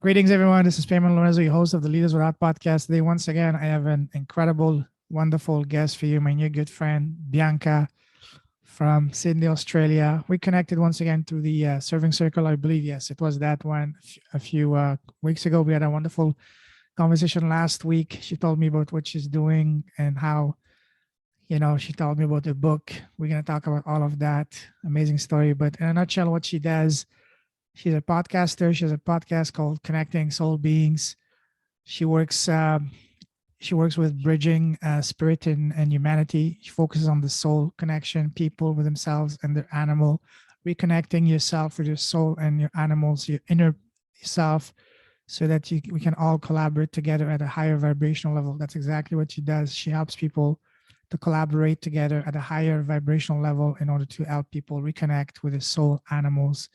Greetings, everyone. This is Payman Lorenzo, your host of the Leaders Without podcast. Today, once again, I have an incredible, wonderful guest for you, my new good friend, Bianca from Sydney, Australia. We connected once again through the Serving Circle, I believe. Yes, it was that one a few weeks ago. We had a wonderful conversation last week. She told me about what she's doing and how, she told me about the book. We're going to talk about all of that. Amazing story. But in a nutshell, what she does, she's a podcaster. She has a podcast called Connecting Soul Beings. She works with bridging spirit and humanity. She focuses on the soul connection, people with themselves and their animal, reconnecting yourself with your soul and your animals, your inner self, so that we can all collaborate together at a higher vibrational level. That's exactly what she does. She helps people to collaborate together at a higher vibrational level in order to help people reconnect with the soul animals,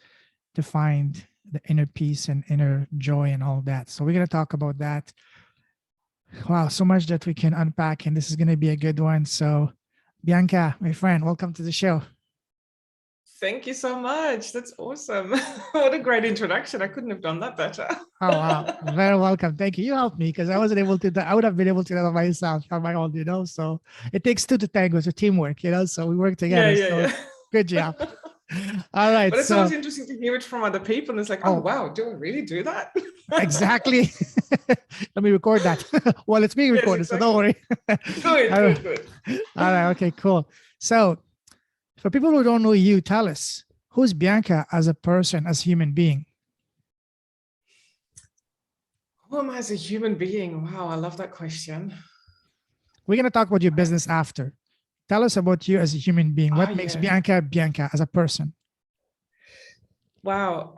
to find the inner peace and inner joy and all that. So we're going to talk about that. Wow, so much that we can unpack, and this is going to be a good one. So, Bianca, my friend, welcome to the show. Thank you so much. That's awesome. What a great introduction. I couldn't have done that better. Oh, wow. Very welcome. Thank you. You helped me because I wasn't able to, I would have been able to do it myself on my own. So it takes two to tango. It's a teamwork, so we work together. Yeah. Good job. All right. But it's always interesting to hear it from other people. And it's like, oh wow, do I really do that? Exactly. Let me record that. Well, it's being recorded, exactly. So don't worry. Good. All right. Okay, cool. So for people who don't know you, tell us, who's Bianca as a person, as a human being? Who am I as a human being? Wow, I love that question. We're going to talk about your business after. Tell us about you as a human being. What makes Bianca Bianca as a person? Wow.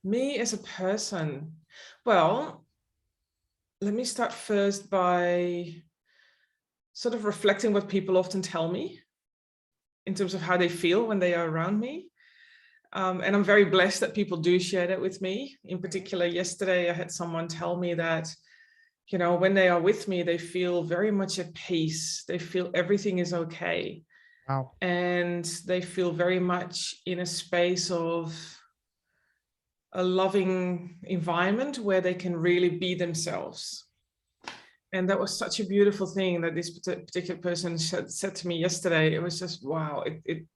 Me as a person. Well, let me start first by sort of reflecting what people often tell me in terms of how they feel when they are around me. And I'm very blessed that people do share that with me. In particular, yesterday, I had someone tell me that, when they are with me, they feel very much at peace. They feel everything is okay. Wow. And they feel very much in a space of a loving environment where they can really be themselves. And that was such a beautiful thing that this particular person said to me yesterday. It was just, wow, it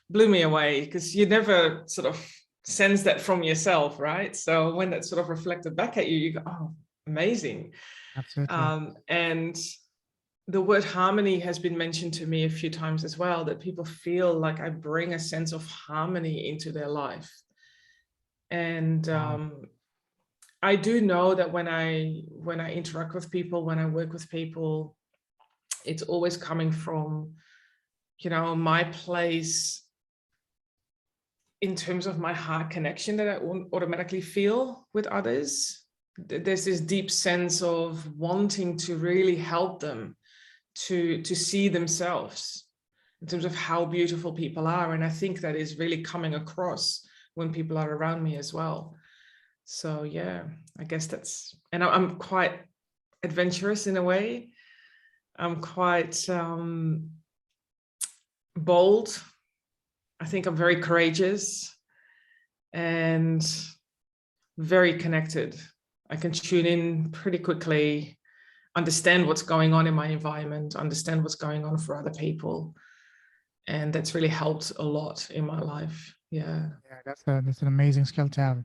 blew me away, because you never sort of sense that from yourself, right? So when that sort of reflected back at you, you go, oh, amazing. Absolutely. And the word harmony has been mentioned to me a few times as well, that people feel like I bring a sense of harmony into their life. And I do know that when I interact with people, when I work with people, it's always coming from, my place in terms of my heart connection that I automatically feel with others. There's this deep sense of wanting to really help them to see themselves in terms of how beautiful people are. And I think that is really coming across when people are around me as well. So yeah, I guess and I'm quite adventurous in a way. I'm quite bold. I think I'm very courageous and very connected. I can tune in pretty quickly, understand what's going on in my environment, understand what's going on for other people. And that's really helped a lot in my life. Yeah, that's an amazing skill to have.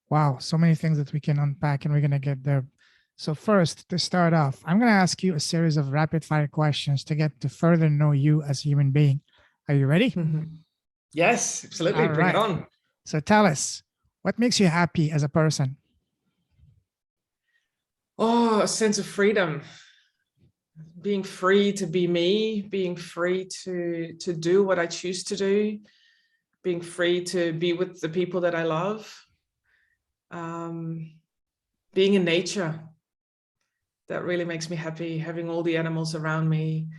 Wow, so many things that we can unpack, and we're going to get there. So first, to start off, I'm going to ask you a series of rapid fire questions to get to further know you as a human being. Are you ready? Mm-hmm. Yes, absolutely. Bring it on. So tell us, what makes you happy as a person? Oh, a sense of freedom. Being free to be me, being free to do what I choose to do, being free to be with the people that I love, being in nature. That really makes me happy, having all the animals around me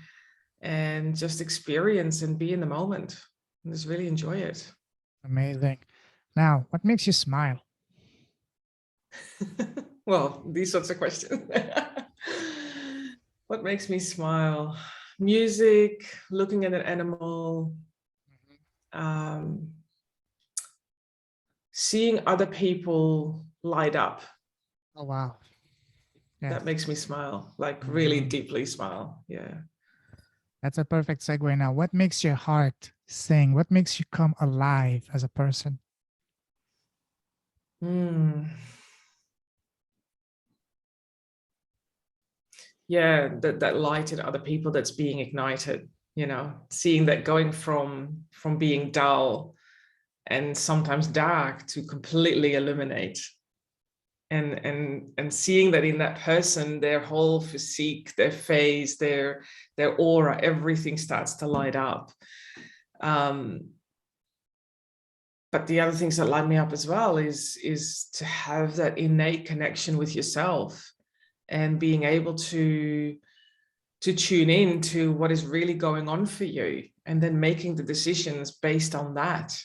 and just experience and be in the moment and just really enjoy it. Amazing. Now, what makes you smile? Well, these sorts of questions. What makes me smile? Music, looking at an animal, seeing other people light up. Oh, wow. Yes. That makes me smile, like really deeply smile. Yeah. That's a perfect segue now. What makes your heart sing? What makes you come alive as a person? Yeah, that light in other people that's being ignited, you know, seeing that going from being dull and sometimes dark to completely illuminate. And seeing that in that person, their whole physique, their face, their aura, everything starts to light up. But the other things that light me up as well is to have that innate connection with yourself and being able to tune in to what is really going on for you, and then making the decisions based on that,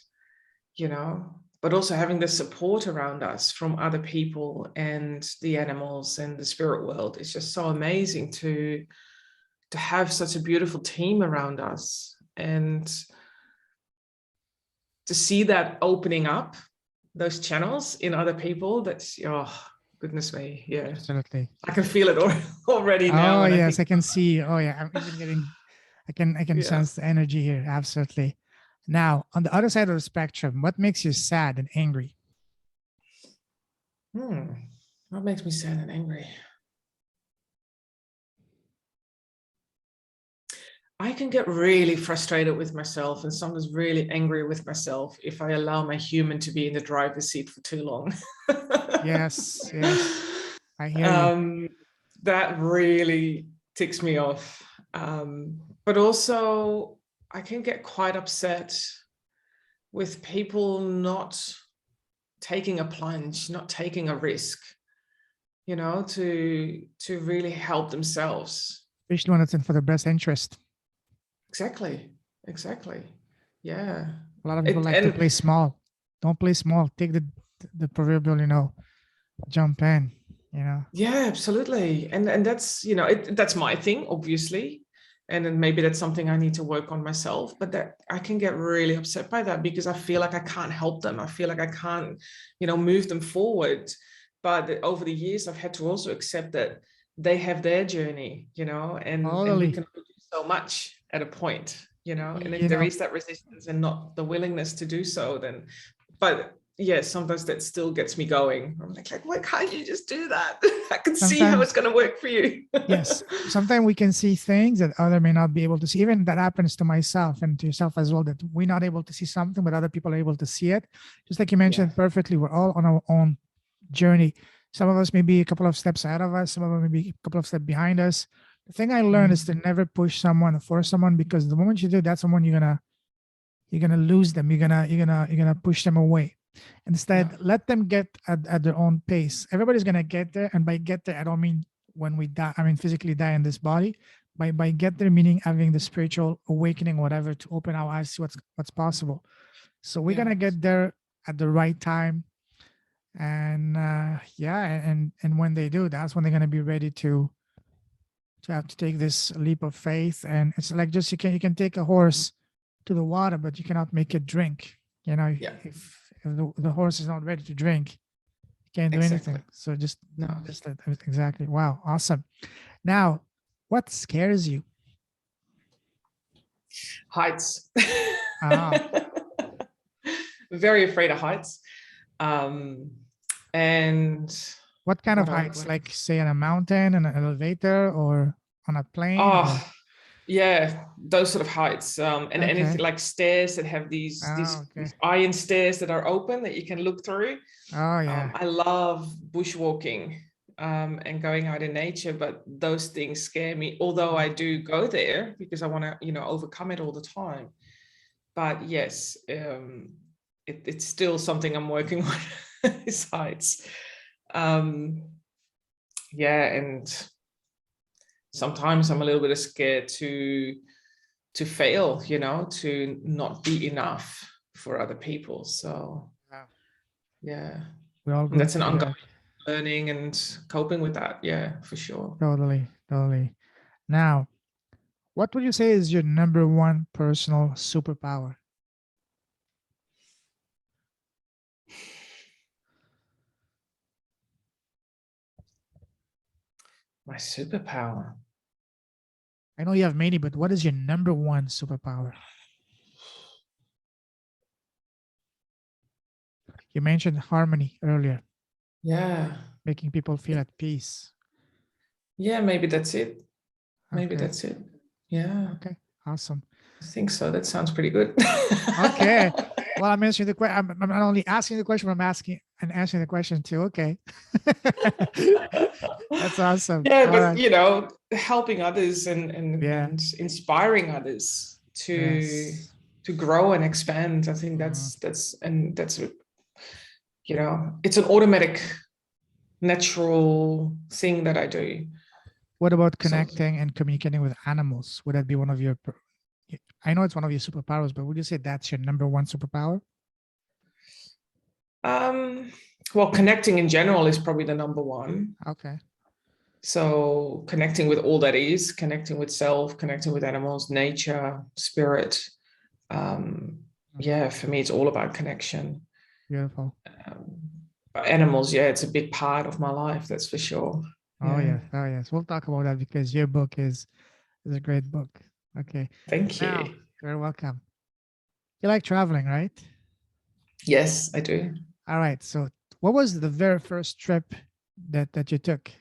you know, but also having the support around us from other people and the animals and the spirit world. It's just so amazing to have such a beautiful team around us, and to see that opening up those channels in other people. That's, oh goodness me, yeah, Absolutely. I can feel it already now. Oh, And yes, I can see. Oh, yeah, I'm even getting, I can yeah. sense the energy here. Absolutely. Now, on the other side of the spectrum, what makes you sad and angry? What makes me sad and angry? I can get really frustrated with myself and sometimes really angry with myself if I allow my human to be in the driver's seat for too long. Yes, yes, I hear you. That really ticks me off. But also, I can get quite upset with people not taking a plunge, not taking a risk, you know, to really help themselves. Especially when it's in for the best interest. Exactly. Yeah. A lot of people like to play small. Don't play small. Take the proverbial, jump in, Yeah, absolutely. And that's, you know, that's my thing, obviously. And then maybe that's something I need to work on myself, but that I can get really upset by that because I feel like I can't help them. I feel like I can't, move them forward. But over the years, I've had to also accept that they have their journey, and we Totally. can only do so much at a point, and if You there know, is that resistance and not the willingness to do so, then, but yeah, sometimes that still gets me going. I'm like, why can't you just do that? I can see how it's sometimes, going to work for you. yes, sometimes we can see things that other may not be able to see. Even that happens to myself and to yourself as well, that we're not able to see something, but other people are able to see it. Just like you mentioned perfectly, we're all on our own journey. Some of us may be a couple of steps ahead of us, some of them may be a couple of steps behind us. The thing I learned is to never push someone or force someone, because the moment you do, that's someone you're gonna lose them. You're gonna push them away. Instead, let them get at their own pace. Everybody's gonna get there, and by get there, I don't mean when we die. I mean physically die in this body. By get there, meaning having the spiritual awakening, whatever, to open our eyes to what's possible. So we're gonna get there at the right time, and and when they do, that's when they're gonna be ready to have to take this leap of faith. And it's like, just you can take a horse to the water, but you cannot make it drink. If the horse is not ready to drink, you can't do anything. So just exactly. Wow, awesome. Now, what scares you? Heights. Ah, Very afraid of heights. And what kind of heights? Like, say, on a mountain, in an elevator, or on a plane? Or... yeah, those sort of heights. And anything like stairs that have these iron stairs that are open that you can look through. Oh, yeah. I love bushwalking and going out in nature, but those things scare me. Although I do go there because I want to, overcome it all the time. But yes, it's still something I'm working on. Is heights. And sometimes I'm a little bit scared to fail, to not be enough for other people. So yeah, and that's an ongoing learning and coping with that. Yeah, for sure. Totally. Now, what would you say is your number one personal superpower? My superpower. I know you have many, but what is your number one superpower? You mentioned harmony earlier, Yeah. making people feel at peace. Yeah, maybe that's it. Maybe Okay. that's it. Yeah. Okay. Awesome. I think so. That sounds pretty good. Okay. Well, I'm answering the question. I'm not only asking the question, but I'm asking and answering the question too. Okay. That's awesome. Yeah, All but right. helping others Yeah. and inspiring others Yes. to grow and expand. I think Mhm. that's it's an automatic, natural thing that I do. What about So connecting and communicating with animals? Would that be one of your? I know it's one of your superpowers, but would you say that's your number one superpower? well, connecting in general is probably the number one. Okay. So connecting with all that is, connecting with self, connecting with animals, nature, spirit. Yeah, for me, it's all about connection. Beautiful. But animals, yeah, it's a big part of my life, that's for sure. Oh Yeah. yes. Oh yes. We'll talk about that because your book is a great book. Okay. Thank Now, you. you're welcome. You like traveling, right? Yes, I do. All right. So, what was the very first trip that you took?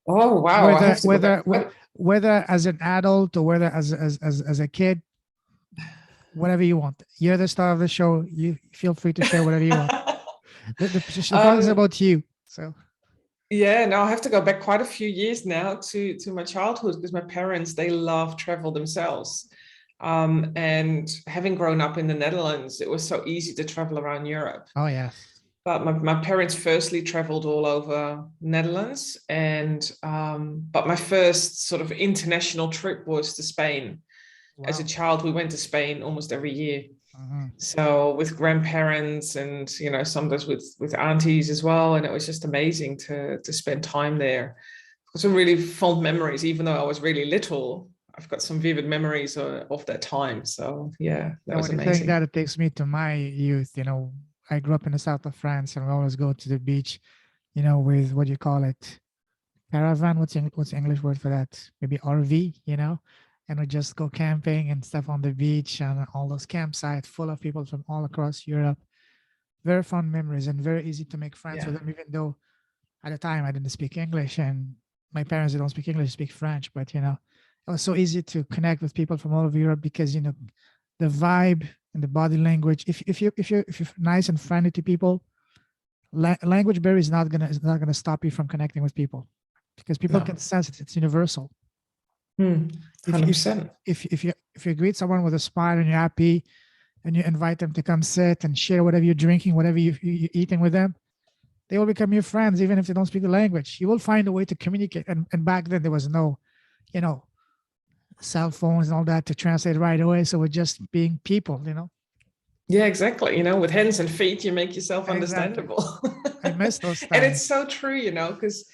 Oh, wow. I Whether have to go back. whether whether as an adult or whether as a kid, whatever you want. You're the star of the show. You feel free to share whatever you want. The podcast is um, about you. So, yeah, no, I have to go back quite a few years now to my childhood because my parents, they love travel themselves. And having grown up in the Netherlands, it was so easy to travel around Europe. oh yes. But my parents firstly traveled all over Netherlands, and but my first sort of international trip was to Spain. As a Wow. child, we went to Spain almost every year. Mhm. So with grandparents and sometimes with aunties as well, and it was just amazing to spend time there. Some really fond memories, even though I was really little. I've got some vivid memories of that time. So yeah, that And was when you think amazing. that, it takes me to my youth. I grew up in the south of France, and we always go to the beach. With what do you call it? Caravan. What's the English word for that? Maybe RV. And we just go camping and stuff on the beach and all those campsites full of people from all across Europe. Very fun memories and very easy to make friends Yeah, with them, even though at the time I didn't speak English and my parents, they don't speak English, speak French. But it was so easy to connect with people from all over Europe because the vibe and the body language. If you're nice and friendly to people, language barrier is not gonna stop you from connecting with people because people can no, sense it. It's universal. If if 100%. if you greet someone with a smile and you're happy and you invite them to come sit and share whatever you're drinking, whatever you're eating with them, they will become your friends, even if they don't speak the language. You will find a way to communicate. And back then there was no, you know, cell phones and all that to translate right away. So we're just being people. Yeah, exactly. With hands and feet, you make yourself Exactly. understandable. I miss those And it's times. so true, because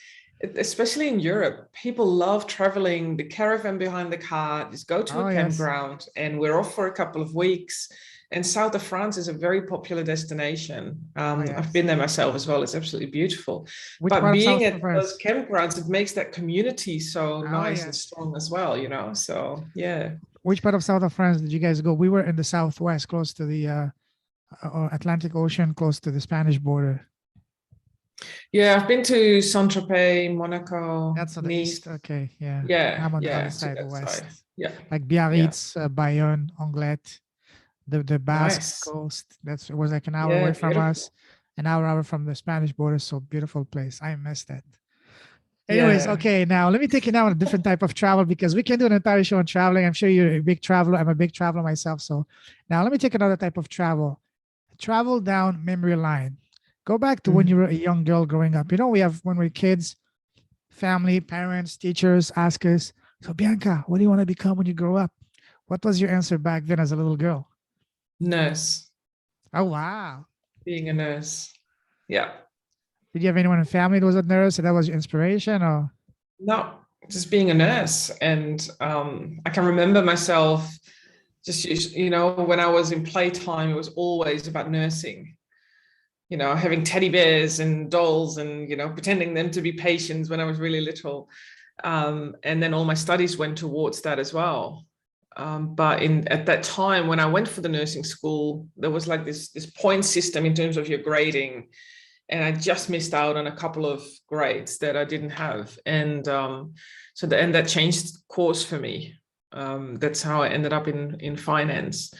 especially in Europe, people love traveling, the caravan behind the car, just go to a Oh yes. campground and we're off for a couple of weeks. And south of France is a very popular destination. Oh I've yes. been there myself as well. It's absolutely beautiful. Which But part of being South at of those France? campgrounds, it makes that community so Oh nice and yes. strong as well. So yeah. Which part of South of France did you guys go? We were in the southwest, close to the Atlantic Ocean, close to the Spanish border. Yeah, I've been to Saint-Tropez, Monaco, That's on the Nice. east. Okay, yeah. Yeah, I'm on the other yeah, to side, the that side. west. Yeah, Like yeah. Biarritz, Bayonne, Anglet, the Basque Nice. coast. It was like an hour Yeah, away from beautiful. us, an hour from the Spanish border. So beautiful place. I miss that. Anyways, Yeah. okay, now let me take you now on a different type of travel because we can do an entire show on traveling. I'm sure you're a big traveler. I'm a big traveler myself. So now let me take another type of travel. Travel down memory line. Go back to when you Mhm. were a young girl growing up. We have when we're kids, family, parents, teachers ask us, so Bianca, what do you want to become when you grow up? What was your answer back then as a little girl? Nurse, Oh wow. being a nurse. Yeah. Did you have anyone in family that was a nurse and that was your inspiration or? No, just being a nurse. And I can remember myself just, when I was in playtime, it was always about nursing. having teddy bears and dolls and, pretending them to be patients when I was really little. And then all my studies went towards that as well. But at that time, when I went for the nursing school, there was like this point system in terms of your grading. And I just missed out on a couple of grades that I didn't have. And that changed course for me. That's how I ended up in finance.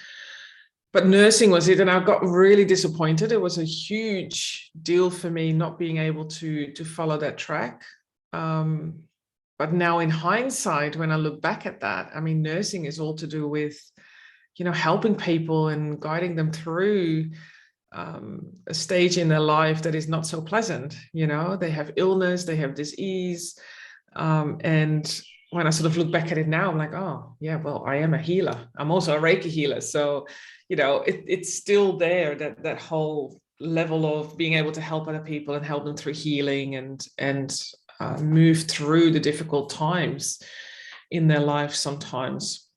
But nursing was it, and I got really disappointed. It was a huge deal for me not being able to follow that track. But now in hindsight, when I look back at that, I mean, nursing is all to do with, helping people and guiding them through a stage in their life that is not so pleasant. They have illness, they have disease. And when I sort of look back at it now, I'm like, oh, yeah, well, I am a healer. I'm also a Reiki healer. So, it's still there, that whole level of being able to help other people and help them through healing and move through the difficult times in their life sometimes.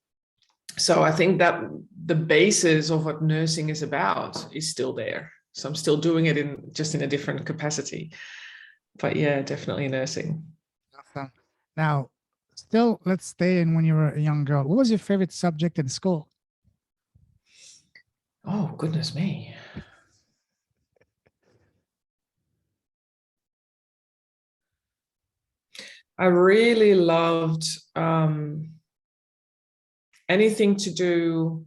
So I think that the basis of what nursing is about is still there. So I'm still doing it in a different capacity. But yeah, definitely nursing. Awesome. Now, still, let's stay in when you were a young girl. What was your favorite subject in school? Oh, goodness me. I really loved anything to do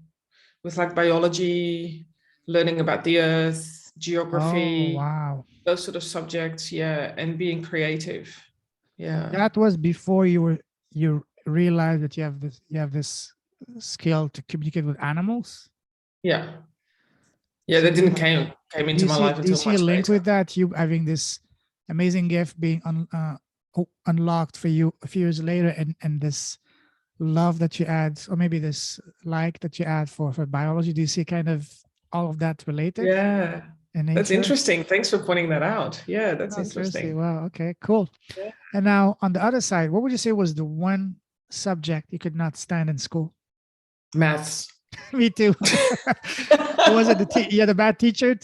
with like biology, learning about the earth, geography, Oh, wow. those sort of subjects. Yeah. And being creative. Yeah. That was before you realized that you have this skill to communicate with animals. Yeah. Yeah, So that didn't came into my life do you until see a much link later. with that? You having this amazing gift being unlocked for you a few years later, and this love that you add, or maybe this like that you add for biology. Do you see kind of all of that related Yeah, in that's nature? interesting. Thanks for pointing that out. Yeah, that's No, seriously. interesting. Wow. Okay, cool. Yeah. And now on the other side, what would you say was the one subject you could not stand in school? Maths. Me too. Was it you had a bad teacher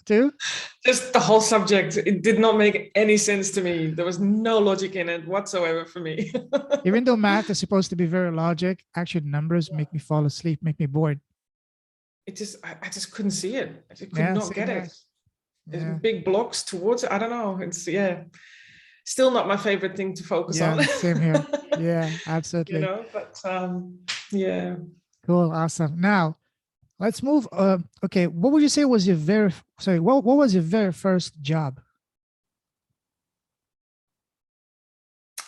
too? Just the whole subject. It did not make any sense to me. There was no logic in it whatsoever for me. Even though math is supposed to be very logic, actually numbers make me fall asleep, make me bored. I just couldn't see it. I just could Yeah, not same get here. it. There's Yeah. big blocks towards it. I don't know. It's still not my favorite thing to focus on. Yeah, same here. Yeah, absolutely. But yeah. Cool, awesome. Now let's move. Okay, what would you say was your what was your very first job?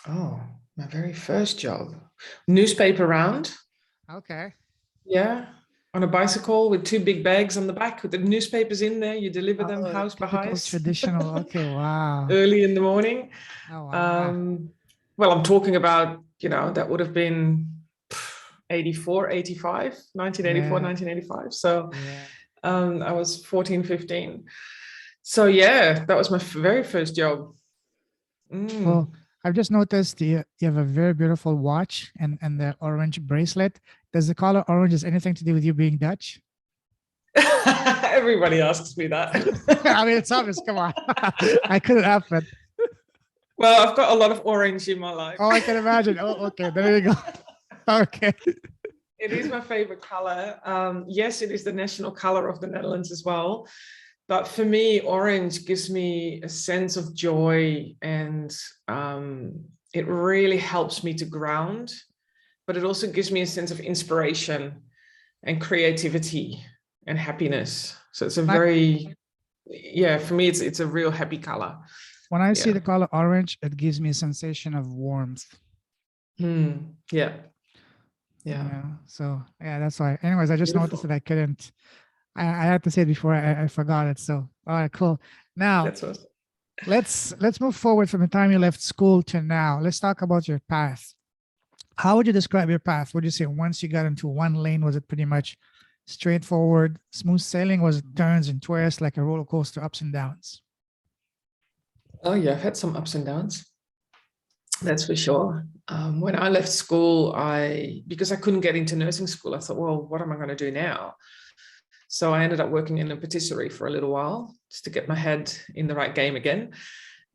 Oh, my very first job. Newspaper round. Okay. Yeah. On a bicycle with two big bags on the back with the newspapers in there. You deliver them Oh, house by typical house. traditional. Okay, wow. Early in the morning. Oh, wow. Well, I'm talking about, that would have been 84, 85, 1984, Yeah, 1985. So yeah. I was 14, 15. So yeah, that was my very first job. Well, I've just noticed you have a very beautiful watch and the orange bracelet. Does the color orange has anything to do with you being Dutch? Everybody asks me that. I mean, it's obvious. Come on. I couldn't help it. Well, I've got a lot of orange in my life. Oh, I can imagine. Oh, okay. There you go. Okay. It is my favorite color. Yes, it is the national color of the Netherlands as well. But for me, orange gives me a sense of joy, and it really helps me to ground, but it also gives me a sense of inspiration and creativity and happiness. So it's a for me, it's a real happy color. When I see the color orange, it gives me a sensation of warmth. Yeah. So yeah, that's why. Anyways, I just noticed that I couldn't. I had to say it before I forgot it. So all right, cool. Now that's awesome. Let's move forward from the time you left school to now. Let's talk about your path. How would you describe your path? Would you say once you got into one lane, was it pretty much straightforward, smooth sailing? Was it turns and twists like a roller coaster, ups and downs? Oh yeah, I've had some ups and downs. That's for sure. When I left school, because I couldn't get into nursing school, I thought, well, what am I going to do now? So I ended up working in a patisserie for a little while just to get my head in the right game again.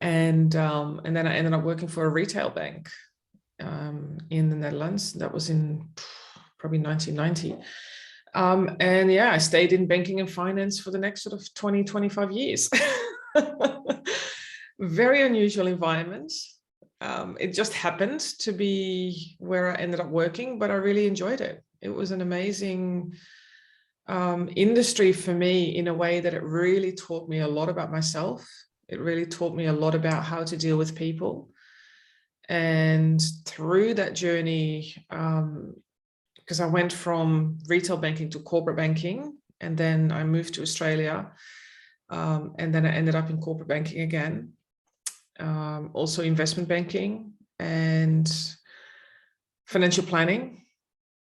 And then I ended up working for a retail bank in the Netherlands. That was in probably 1990. And yeah, I stayed in banking and finance for the next sort of 20, 25 years. Very unusual environment. It just happened to be where I ended up working, but I really enjoyed it. It was an amazing industry for me in a way that it really taught me a lot about myself. It really taught me a lot about how to deal with people. And through that journey, because I went from retail banking to corporate banking, and then I moved to Australia, and then I ended up in corporate banking again, also investment banking and financial planning.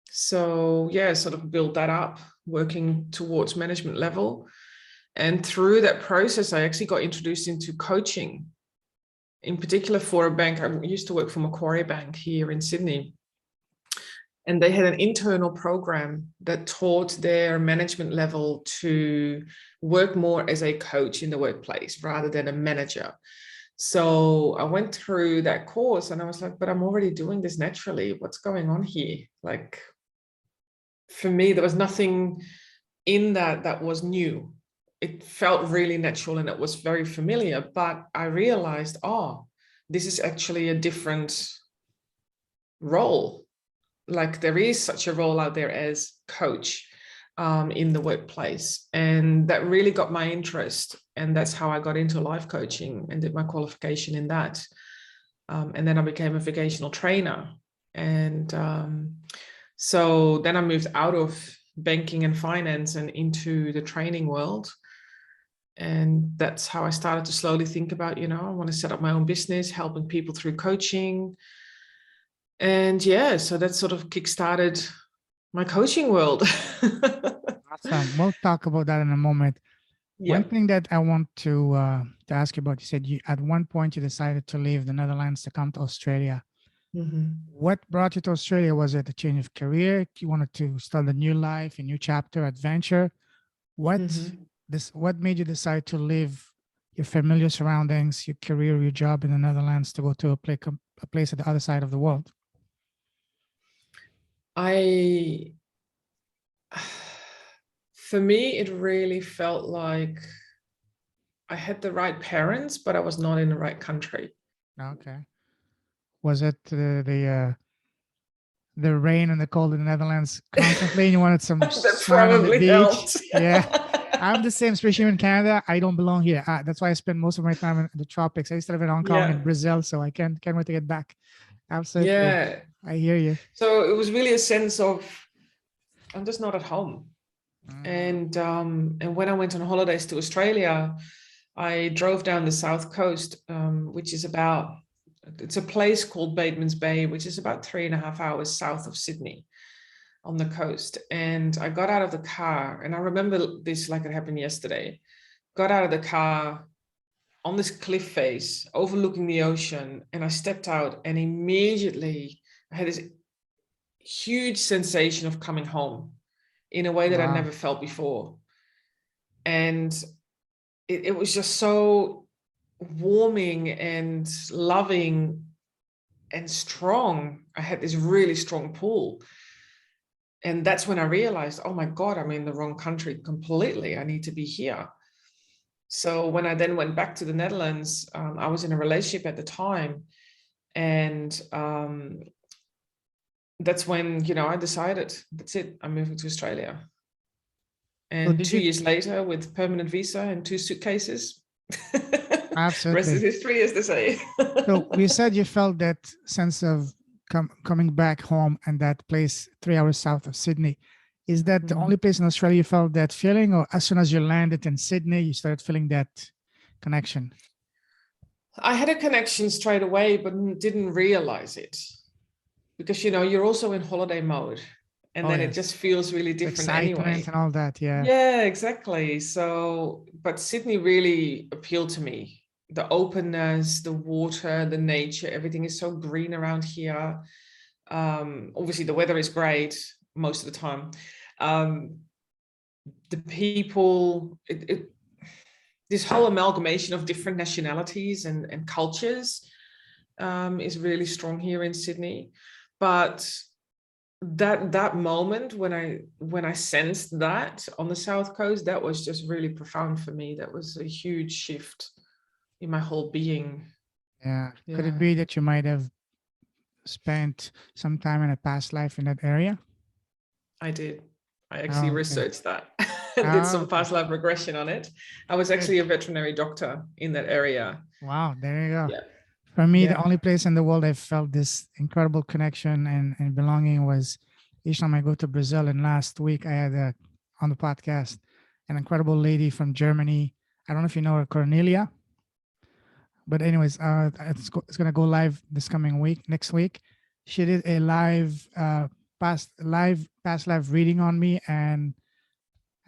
So yeah, sort of build that up, working towards management level. And through that process, I actually got introduced into coaching, in particular for a bank. I used to work for Macquarie Bank here in Sydney. And they had an internal program that taught their management level to work more as a coach in the workplace rather than a manager. So I went through that course and I was like, but I'm already doing this naturally. What's going on here? Like, for me, there was nothing in that was new. It felt really natural and it was very familiar, but I realized, oh, this is actually a different role. Like, there is such a role out there as coach in the workplace. And that really got my interest. And that's how I got into life coaching and did my qualification in that. And then I became a vocational trainer. And so then I moved out of banking and finance and into the training world. And that's how I started to slowly think about, I want to set up my own business, helping people through coaching. And yeah, so that sort of kickstarted my coaching world. Awesome. We'll talk about that in a moment. Yeah. One thing that I want to ask you about, you said at one point you decided to leave the Netherlands to come to Australia. Mm-hmm. What brought you to Australia? Was it a change of career? You wanted to start a new life, a new chapter, adventure? What what made you decide to leave your familiar surroundings, your career, your job in the Netherlands to go to a place at the other side of the world? For me, it really felt like I had the right parents, but I was not in the right country. Okay. Was it the rain and the cold in the Netherlands constantly? And you wanted some That sun on the probably beach? helped. Yeah. I'm the same, especially in Canada. I don't belong here. That's why I spend most of my time in the tropics. I used to live in Hong Kong and Brazil, so I can't wait to get back. Absolutely. Yeah. I hear you. So it was really a sense of, I'm just not at home. And when I went on holidays to Australia, I drove down the south coast, which is it's a place called Batemans Bay, which is about 3.5 hours south of Sydney on the coast. And I got out of the car, and I remember this like it happened yesterday. Got out of the car on this cliff face overlooking the ocean, and I stepped out, and immediately I had this huge sensation of coming home in a way that I never felt before. And it was just so warming and loving and strong. I had this really strong pull. And that's when I realized, oh my God, I'm in the wrong country completely. I need to be here. So when I then went back to the Netherlands, I was in a relationship at the time. And that's when, I decided, that's it, I'm moving to Australia. And 2 years later, with permanent visa and 2 suitcases, absolutely, rest is history, as they say. So we said you felt that sense of coming back home and that place 3 hours south of Sydney. Is that the only place in Australia you felt that feeling, or as soon as you landed in Sydney, you started feeling that connection? I had a connection straight away, but didn't realize it, because you're also in holiday mode, and then it just feels really different anyway. And all that, yeah, exactly. So, but Sydney really appealed to me. The openness, the water, the nature, everything is so green around here. Obviously the weather is great most of the time, the people, this whole amalgamation of different nationalities and cultures is really strong here in Sydney. But that moment when I sensed that on the South Coast, that was just really profound for me. That was a huge shift in my whole being. Yeah. Could it Yeah, be that you might have spent some time in a past life in that area? I did. I actually Oh, okay. researched that and did Oh, some okay. past life regression on it. I was Good. actually a veterinary doctor in that area. Wow. There you go. Yeah, For me, the yeah. only place in the world I felt this incredible connection and belonging was each time I go to Brazil. And last week I had on the podcast an incredible lady from Germany. I don't know if you know her, Cornelia. But anyways, it's gonna go live this coming week, next week. She did a past live reading on me, and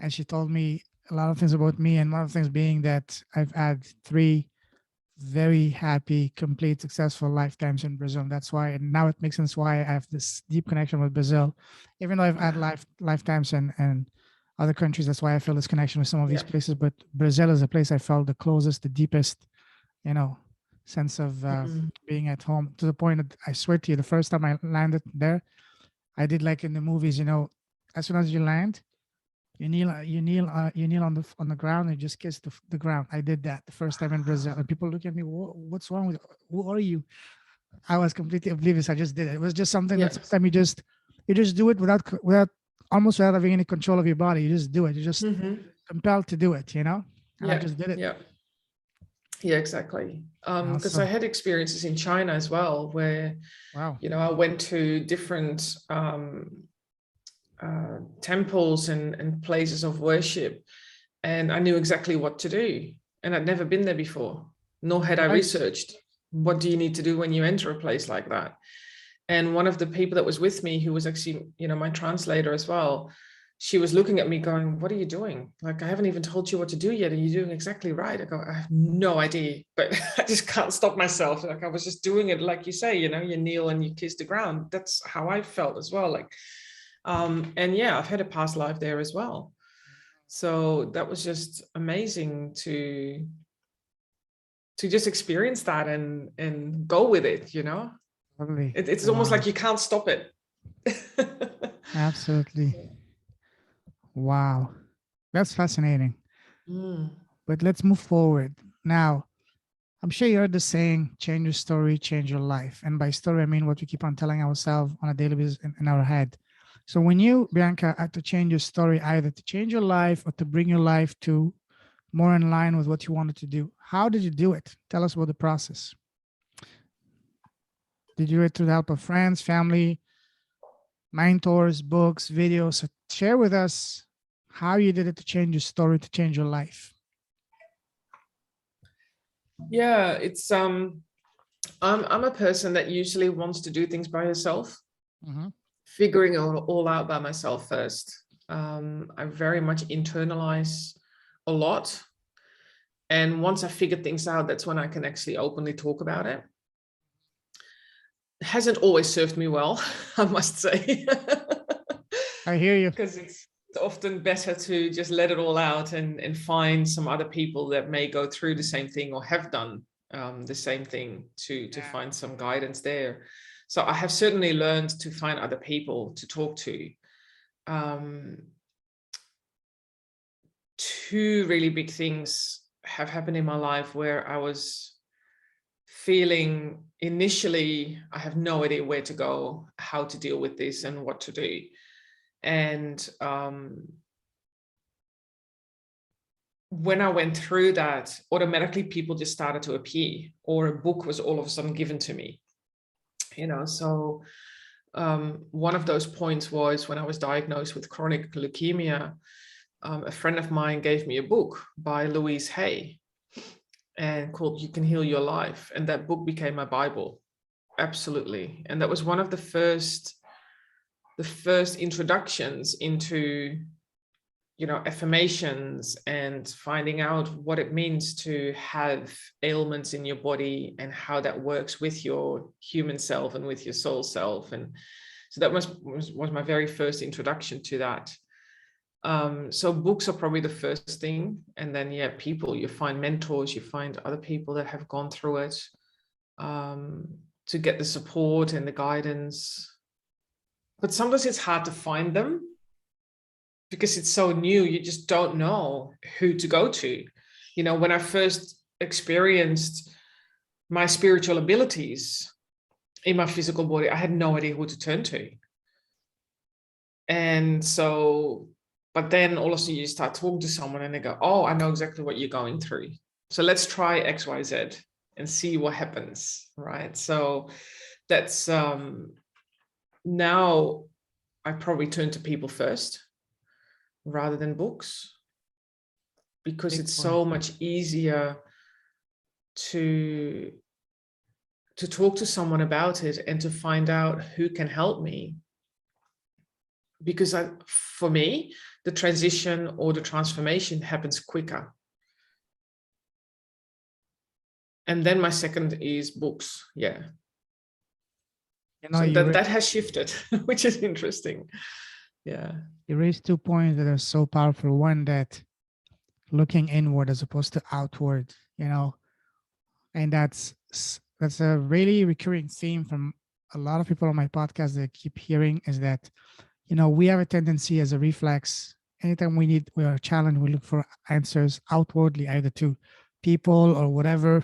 she told me a lot of things about me, and one of the things being that I've had three very happy, complete, successful lifetimes in Brazil. That's why, and now it makes sense why I have this deep connection with Brazil, even though I've had lifetimes and other countries. That's why I feel this connection with some of these Yeah. places. But Brazil is a place I felt the closest, the deepest, you know, sense of being at home, to the point that I swear to you, the first time I landed there, I did like in the movies, as soon as you land, you kneel on the ground and just kiss the ground. I did that the first time in Brazil, and people look at me, what's wrong with you? Who are you? I was completely oblivious. I just did it. It was just something Yeah. that sometimes you just do it without almost without having any control of your body. You just do it. You're just compelled to do it, and I Yeah. just did it. Yeah. Yeah, exactly. Because I Awesome. had experiences in China as well, where, Wow. I went to different temples and places of worship, and I knew exactly what to do. And I'd never been there before, nor had I Nice. researched what do you need to do when you enter a place like that. And one of the people that was with me, who was actually, my translator as well, she was looking at me going, what are you doing? Like, I haven't even told you what to do yet. And you're doing exactly right. I go, I have no idea, but I just can't stop myself. Like, I was just doing it. Like you say, you kneel and you kiss the ground. That's how I felt as well. Like, and yeah, I've had a past life there as well. So that was just amazing to just experience that and go with it, Totally. It's almost Wow. like you can't stop it. Absolutely. Wow. That's fascinating. Mm. But let's move forward. Now, I'm sure you heard the saying, change your story, change your life. And by story, I mean what we keep on telling ourselves on a daily basis in our head. So when you, Bianca, had to change your story, either to change your life or to bring your life to more in line with what you wanted to do, how did you do it? Tell us about the process. Did you do it through the help of friends, family, mentors, books, videos? So share with us how you did it to change your story, to change your life. Yeah, it's I'm a person that usually wants to do things by herself, figuring it all out by myself first. I very much internalize a lot. And once I figure things out, that's when I can actually openly talk about it. It hasn't always served me well, I must say. I hear you. Because it's often better to just let it all out and find some other people that may go through the same thing or have done the same thing to find some guidance there. So I have certainly learned to find other people to talk to. Two really big things have happened in my life where I was feeling initially, I have no idea where to go, how to deal with this and what to do. And when I went through that, automatically people just started to appear, or a book was all of a sudden given to me. So one of those points was when I was diagnosed with chronic leukemia. A friend of mine gave me a book by Louise Hay and called You Can Heal Your Life. And that book became my Bible. Absolutely. And that was one of the first introductions into, affirmations and finding out what it means to have ailments in your body and how that works with your human self and with your soul self. And so that was my very first introduction to that. So books are probably the first thing. And then, yeah, people, you find mentors, you find other people that have gone through it, to get the support and the guidance. But sometimes it's hard to find them because it's so new. You just don't know who to go to. You know, when I first experienced my spiritual abilities in my physical body, I had no idea who to turn to. And so, but then all of a sudden you start talking to someone and they go, oh, I know exactly what you're going through. So let's try X, Y, Z and see what happens, right? So that's, now I probably turn to people first rather than books, because it's so much easier to talk to someone about it and to find out who can help me. Because for me, the transition or the transformation happens quicker. And then my second is books. Yeah. You know, So that has shifted, which is interesting. Yeah. You raised 2 points that are so powerful. One, that looking inward as opposed to outward, you know, and that's a really recurring theme from a lot of people on my podcast that I keep hearing, is that, you know, we have a tendency as a reflex, anytime we are challenged, we look for answers outwardly, either to people or whatever.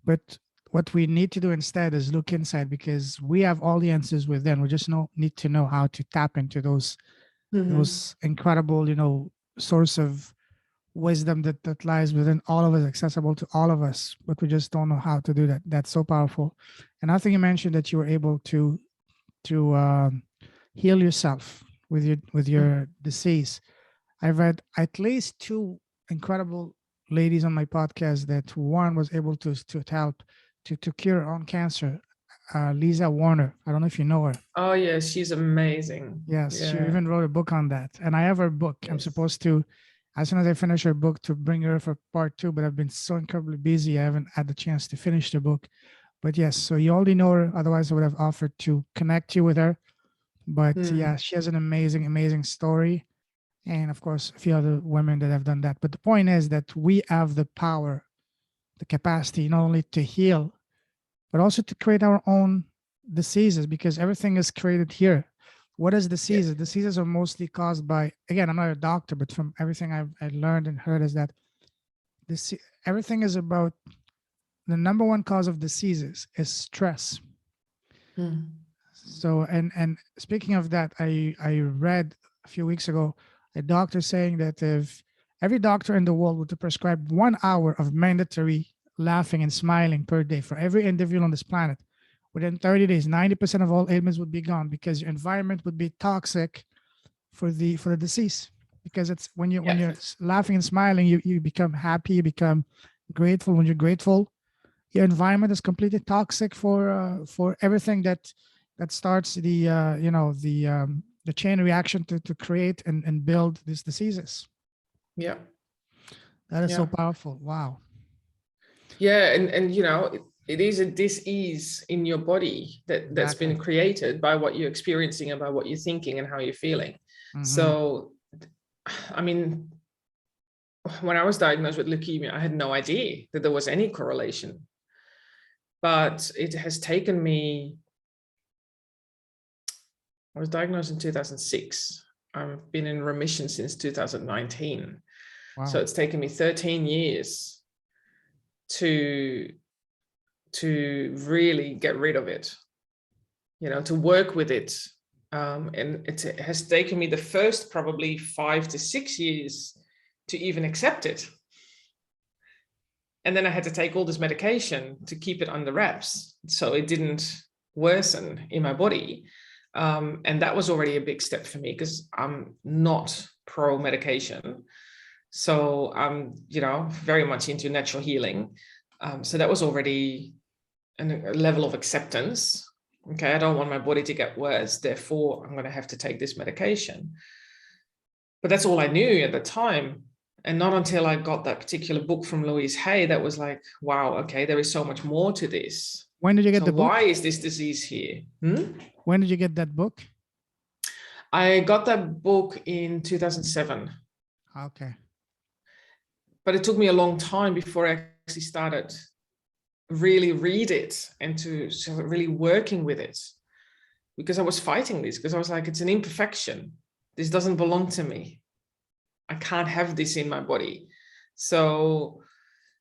But what we need to do instead is look inside, because we have all the answers within. We just need to know how to tap into those incredible, you know, source of wisdom that lies within all of us, accessible to all of us, but we just don't know how to do that. That's so powerful. And I think you mentioned that you were able to heal yourself with your disease. I've had at least 2 incredible ladies on my podcast that one was able to help to cure her own cancer. Lisa Warner. I don't know if you know her. Oh yeah, she's amazing. Yes, yeah. She even wrote a book on that, and I have her book. Yes. I'm supposed to, as soon as I finish her book, to bring her for part 2, but I've been so incredibly busy, I haven't had the chance to finish the book. But yes, so you already know her. Otherwise, I would have offered to connect you with her. But yeah, she has an amazing, amazing story. And of course, a few other women that have done that. But the point is that we have the power, the capacity, not only to heal, but also to create our own diseases, because everything is created here. What is diseases? Yeah. Diseases are mostly caused by, again, I'm not a doctor, but from everything I've learned and heard, is that everything is about, the number one cause of diseases is stress. So, and speaking of that, I read a few weeks ago a doctor saying that if every doctor in the world were to prescribe 1 hour of mandatory laughing and smiling per day for every individual on this planet, within 30 days, 90% of all ailments would be gone, because your environment would be toxic for the disease. Because it's when you're laughing and smiling, you become happy, you become grateful. When you're grateful, your environment is completely toxic for everything that starts the chain reaction to create and build these diseases. Yeah, that is so powerful. Wow. Yeah, and you know, it is a dis-ease in your body that's been created by what you're experiencing and by what you're thinking and how you're feeling. So, I mean, when I was diagnosed with leukemia, I had no idea that there was any correlation. But it has taken me, I was diagnosed in 2006. I've been in remission since 2019. Wow. So it's taken me 13 years to really get rid of it, you know, to work with it. And it has taken me the first probably 5 to 6 years to even accept it. And then I had to take all this medication to keep it under wraps, so it didn't worsen in my body. And that was already a big step for me, because I'm not pro medication. So I'm, you know, very much into natural healing. So that was already a level of acceptance. Okay, I don't want my body to get worse, therefore I'm going to have to take this medication. But that's all I knew at the time. And not until I got that particular book from Louise Hay that was like, wow, okay, there is so much more to this. When did you get the book? Why is this disease here? When did you get that book? I got that book in 2007, Okay. but it took me a long time before I actually started really read it and to start really working with it, because I was fighting this, because I was like, it's an imperfection. This doesn't belong to me. I can't have this in my body. So,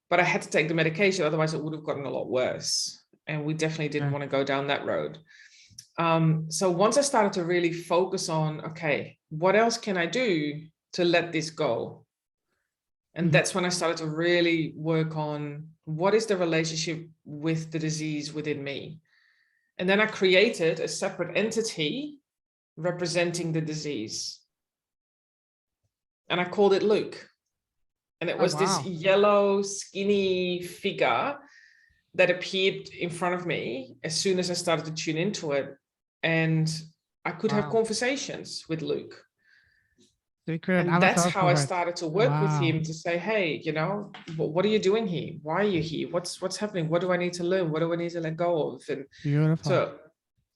but I had to take the medication, otherwise it would have gotten a lot worse. And we definitely didn't want to go down that road. So once I started to really focus on, okay, what else can I do to let this go? And that's when I started to really work on what is the relationship with the disease within me. And then I created a separate entity representing the disease. And I called it Luke. And it was this yellow, skinny figure that appeared in front of me as soon as I started to tune into it. And I could have conversations with Luke. And that's how I started to work with him, to say, hey, you know, what are you doing here? Why are you here? What's happening? What do I need to learn? What do I need to let go of? And beautiful. So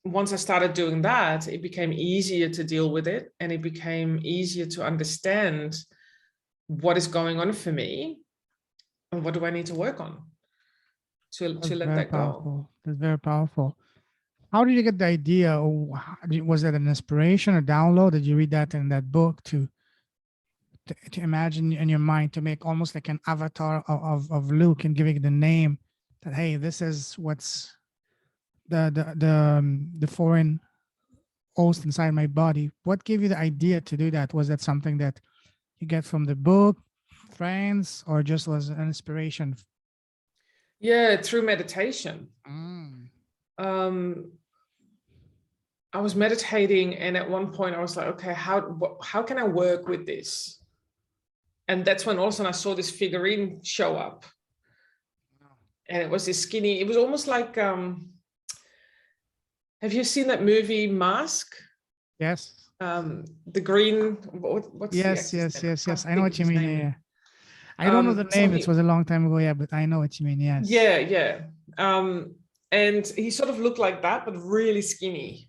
once I started doing that, it became easier to deal with it. And it became easier to understand what is going on for me and what do I need to work on to let that go. That's very powerful. How did you get the idea? Was that an inspiration or download? Did you read that in that book to imagine in your mind, to make almost like an avatar of Luke and giving it the name that, hey, this is what's the foreign host inside my body? What gave you the idea to do that? Was that something that you get from the book, friends, or just was an inspiration? Yeah, through meditation. I was meditating, and at one point I was like, okay, how can I work with this? And that's when all of a sudden I saw this figurine show up. And it was this skinny, it was almost like, have you seen that movie Mask? Yes. The green, what's yes, the yes, name? yes. I know what you mean. Yeah. I don't know the name. Something, it was a long time ago. Yeah, but I know what you mean. Yes. Yeah. And he sort of looked like that, but really skinny,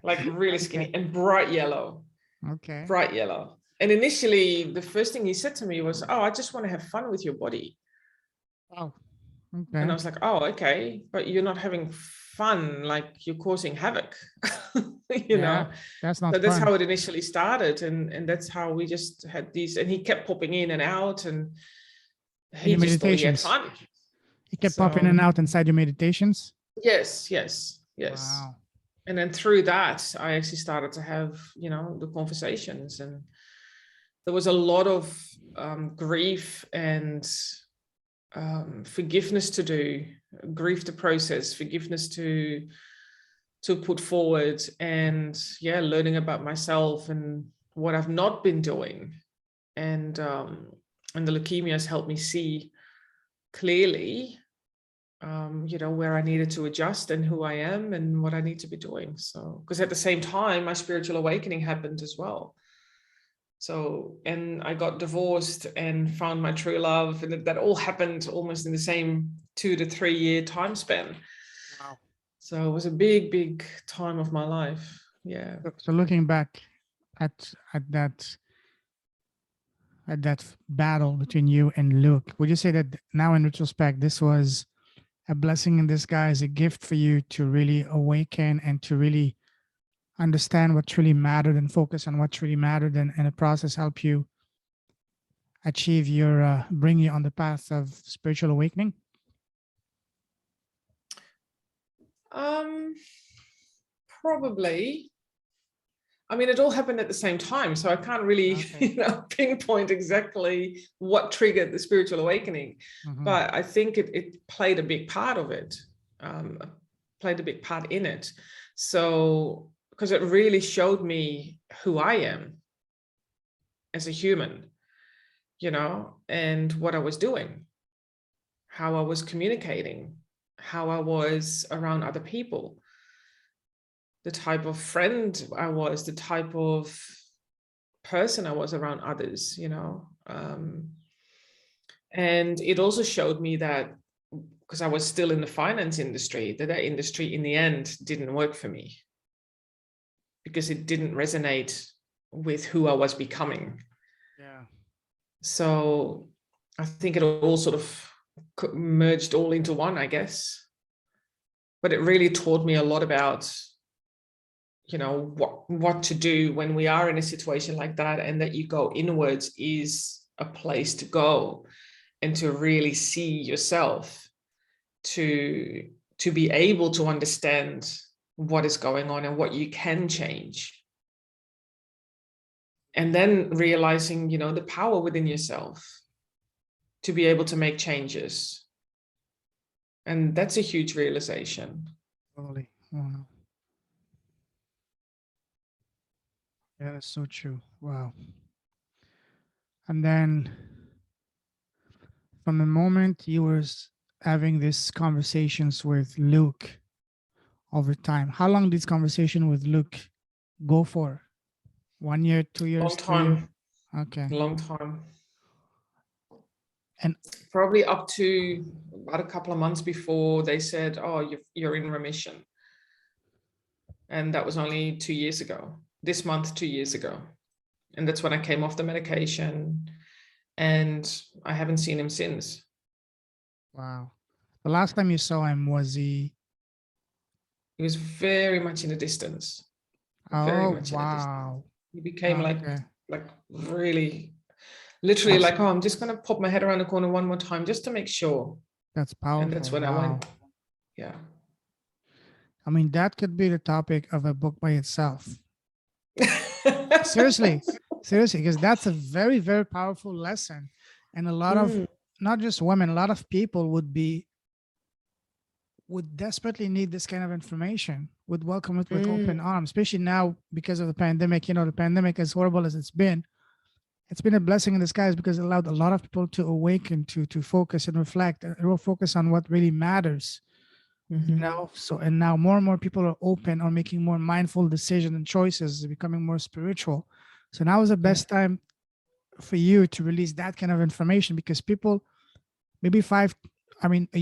like really skinny and bright yellow. Okay. Bright yellow. And initially, the first thing he said to me was, oh, I just want to have fun with your body. Oh, okay. And I was like, oh, okay, but you're not having fun, like you're causing havoc. you know, that's not so that's fun. how it initially started. And that's how we just had these, and he kept popping in and out, and he just thought he had fun. He kept popping in and out inside your meditations? Yes. Wow. And then through that, I actually started to have, you know, the conversations, and there was a lot of grief and forgiveness to do, grief to process, forgiveness to put forward, and learning about myself and what I've not been doing. And the leukemia has helped me see clearly, you know, where I needed to adjust and who I am and what I need to be doing. So, because at the same time, my spiritual awakening happened as well. So, and I got divorced and found my true love, and that all happened almost in the same 2 to 3 year time span. Wow. So it was a big time of my life. Yeah. So looking back at that battle between you and Luke, would you say that now in retrospect, this was a blessing in disguise, a gift for you to really awaken and to really understand what truly mattered and focus on what truly mattered, and in the process help you achieve your bring you on the path of spiritual awakening? Probably. I mean, it all happened at the same time, so I can't really, you know, pinpoint exactly what triggered the spiritual awakening. But I think it played a big part of it, played a big part in it. So, because it really showed me who I am as a human, you know, and what I was doing, how I was communicating, how I was around other people, the type of friend I was, the type of person I was around others, you know. And it also showed me that, because I was still in the finance industry, that industry in the end didn't work for me. because it didn't resonate with who I was becoming. Yeah. So I think it all sort of merged all into one, I guess. But it really taught me a lot about, you know, what to do when we are in a situation like that, and that you go inwards is a place to go, and to really see yourself, to be able to understand what is going on and what you can change. And then realizing, you know, the power within yourself to be able to make changes. And that's a huge realization. Totally. Wow. Yeah, that's so true. Wow. And then from the moment you were having these conversations with Luke over time, how long did this conversation with Luke go for? 1 year, 2 years, Long 3 years? time, Okay. long time. And Probably up to about a couple of months before they said, oh, you're in remission. And that was only 2 years ago. This month, 2 years ago. And that's when I came off the medication, and I haven't seen him since. wow. The last time you saw him, was He was very much in the distance. Very Oh, much in the distance. wow. He became like Okay. really, literally That's like, oh, I'm just going to pop my head around the corner one more time just to make sure. that's And powerful. that's when I Wow. went. Yeah. I mean, that could be the topic of a book by itself. Seriously, seriously, because that's a very, very powerful lesson. And a lot of, Mm, not just women, a lot of people would desperately need this kind of information, would welcome it with open arms, especially now because of the pandemic. You know, the pandemic, as horrible as it's been a blessing in disguise, because it allowed a lot of people to awaken, to focus and reflect, and will focus on what really matters. So, and now more and more people are open or making more mindful decisions and choices, becoming more spiritual. So now is the best time for you to release that kind of information, because people, maybe a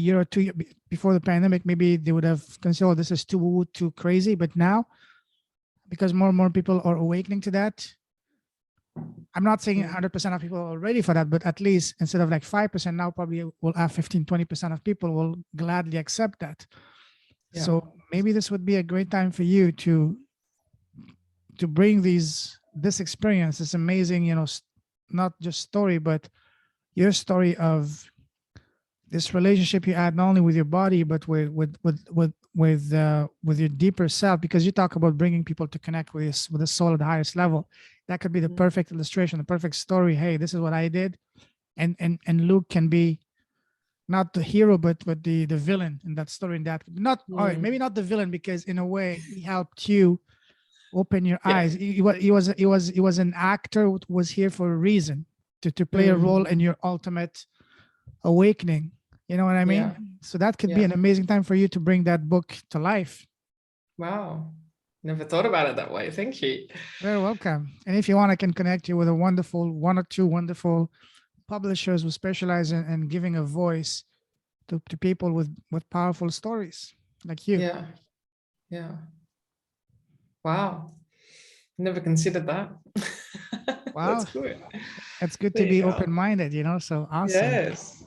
year or two before the pandemic, maybe they would have considered, oh, this is too crazy. But now, because more and more people are awakening to that, I'm not saying 100% of people are ready for that, but at least instead of like 5%, now probably we'll have 15-20% of people will gladly accept that. Yeah. So maybe this would be a great time for you to bring this experience, this amazing, not just story, but your story of this relationship you had not only with your body, but with your deeper self, because you talk about bringing people to connect with the soul at the highest level. That could be the perfect illustration, the perfect story. Hey, this is what I did. And Luke can be not the hero, but the villain in that story. In that, not all right, maybe not the villain, because in a way he helped you open your eyes. He was an actor who was here for a reason, to play a role in your ultimate awakening. You know what I mean? Yeah. So that could be an amazing time for you to bring that book to life. Wow. Never thought about it that way. Thank you. Very welcome. And if you want, I can connect you with one or two wonderful publishers who specialize in giving a voice to people with powerful stories like you. Yeah. Yeah. Wow. Never considered that. Wow. That's good. It's good There to you be go. open-minded, so awesome. Yes,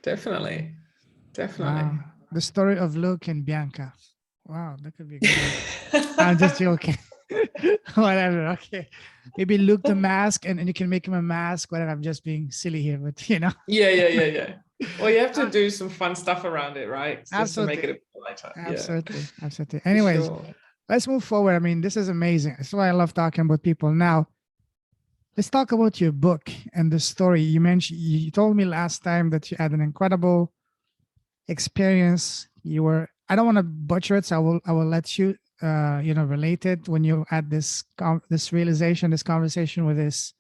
definitely. Definitely. Wow. The story of Luke and Bianca. Wow, that could be a good one. I'm just joking. Whatever. Okay. Maybe Luke the mask, and you can make him a mask. Whatever. I'm just being silly here, but Yeah. Well, you have to do some fun stuff around it, right? Just to make it a Absolutely. bit lighter. Absolutely. Absolutely. For Anyways, sure. let's move forward. I mean, this is amazing. That's why I love talking about people. Now, let's talk about your book and the story. You mentioned, you told me last time that you had an incredible experience. I don't want to butcher it, so I will let you relate it when you had this realization, this conversation with this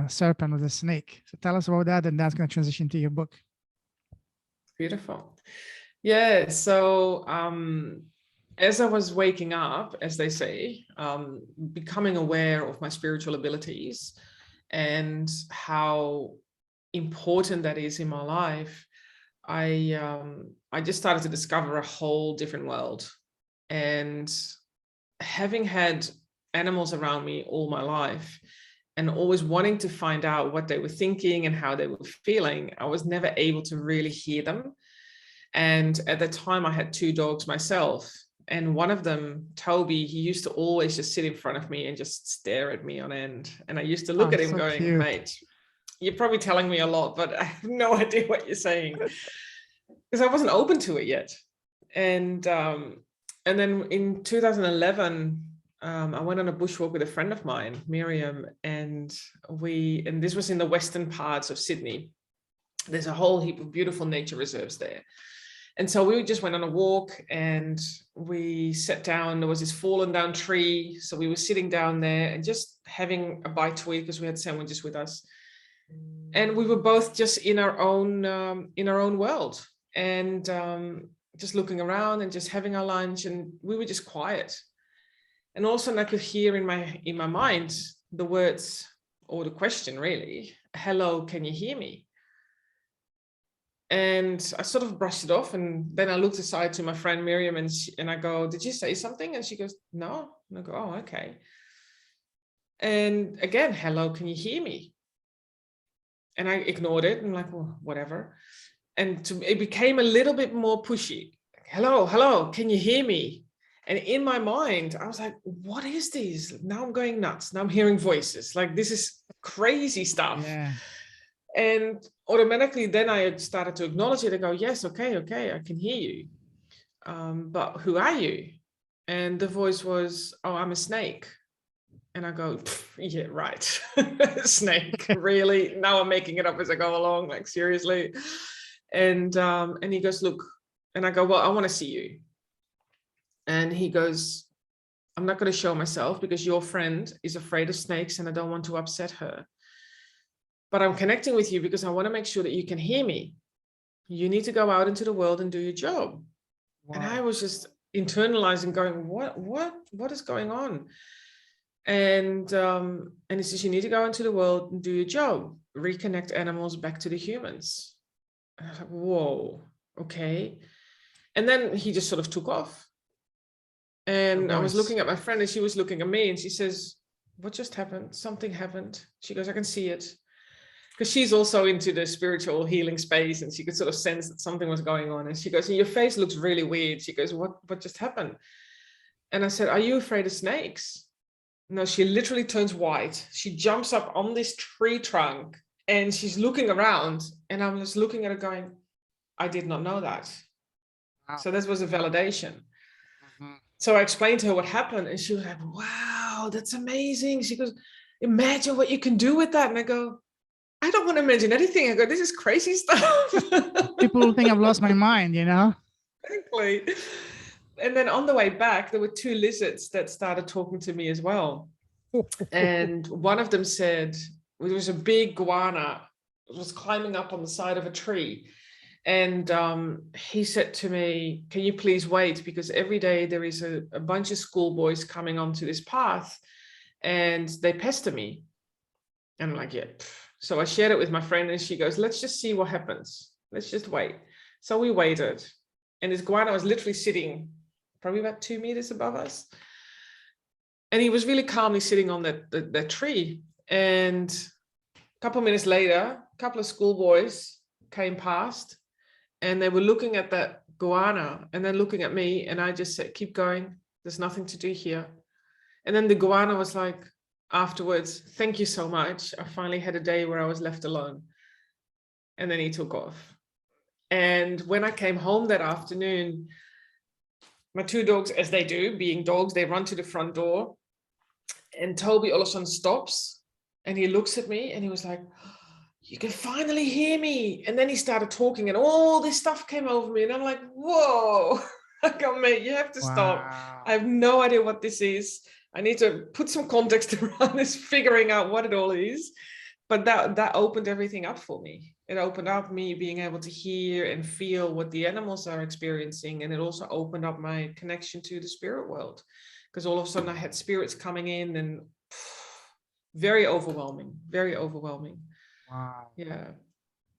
serpent, with a snake. So tell us about that, and that's going to transition to your book. Beautiful. Yeah. So as I was waking up, as they say, becoming aware of my spiritual abilities and how important that is in my life, I just started to discover a whole different world, and having had animals around me all my life and always wanting to find out what they were thinking and how they were feeling, I was never able to really hear them. And at the time I had 2 dogs myself. And one of them, Toby, he used to always just sit in front of me and just stare at me on end. And I used to look at him so going, cute. mate, you're probably telling me a lot, but I have no idea what you're saying. Because I wasn't open to it yet. And then in 2011, I went on a bushwalk with a friend of mine, Miriam, and this was in the western parts of Sydney. There's a whole heap of beautiful nature reserves there. And so we just went on a walk and we sat down. There was this fallen down tree. So we were sitting down there and just having a bite to eat because we had sandwiches with us. And we were both just in our own world and just looking around and just having our lunch, and we were just quiet. And all of a sudden I could hear in my mind the words, or the question really, hello, can you hear me? And I sort of brushed it off, and then I looked aside to my friend Miriam and I go, did you say something? And she goes, no. And I go, oh, okay. And again, hello, can you hear me? And I ignored it and I'm like, well, whatever. And it became a little bit more pushy. Hello, can you hear me? And in my mind, I was like, what is this? Now I'm going nuts. Now I'm hearing voices. Like, this is crazy stuff. Yeah. And automatically then I had started to acknowledge it and go, yes, okay, I can hear you. But who are you? And the voice was, oh, I'm a snake. And I go, yeah, right. Snake, really? Now I'm making it up as I go along, like seriously. And he goes, look, and I go, well, I want to see you. And he goes, I'm not going to show myself because your friend is afraid of snakes and I don't want to upset her. But I'm connecting with you because I want to make sure that you can hear me. You need to go out into the world and do your job. Wow. And I was just internalizing, going, what is going on? And he says, you need to go into the world and do your job, reconnect animals back to the humans. And I was like, whoa, okay. And then he just sort of took off. And I was looking at my friend and she was looking at me and she says, what just happened? Something happened. She goes, I can see it. Because she's also into the spiritual healing space and she could sort of sense that something was going on. And she goes, your face looks really weird. She goes, what just happened? And I said, are you afraid of snakes? No, she literally turns white. She jumps up on this tree trunk and she's looking around and I'm just looking at her going, I did not know that. Wow. So this was a validation. Mm-hmm. So I explained to her what happened and she was like, wow, that's amazing. She goes, imagine what you can do with that. And I go, I don't want to imagine anything. I go, this is crazy stuff. People think I've lost my mind, you know? Exactly. And then on the way back, there were 2 lizards that started talking to me as well. And one of them said, it was a big goanna, it was climbing up on the side of a tree. And he said to me, can you please wait? Because every day there is a bunch of schoolboys coming onto this path and they pester me. And I'm like, yeah. So I shared it with my friend and she goes, let's just see what happens. Let's just wait. So we waited. And this goanna was literally sitting probably about 2 meters above us. And he was really calmly sitting on that tree. And a couple of minutes later, a couple of schoolboys came past and they were looking at that goanna and then looking at me. And I just said, keep going. There's nothing to do here. And then the goanna was like, afterwards, thank you so much. I finally had a day where I was left alone. And then he took off. And when I came home that afternoon, my 2 dogs, as they do, being dogs, they run to the front door. And Toby all of a sudden stops and he looks at me and he was like, you can finally hear me. And then he started talking and all this stuff came over me. And I'm like, whoa, I go, mate, you have to stop. I have no idea what this is. I need to put some context around this, figuring out what it all is. But that opened everything up for me. It opened up me being able to hear and feel what the animals are experiencing. And it also opened up my connection to the spirit world. Because all of a sudden I had spirits coming in and very overwhelming, very overwhelming. Wow. Yeah.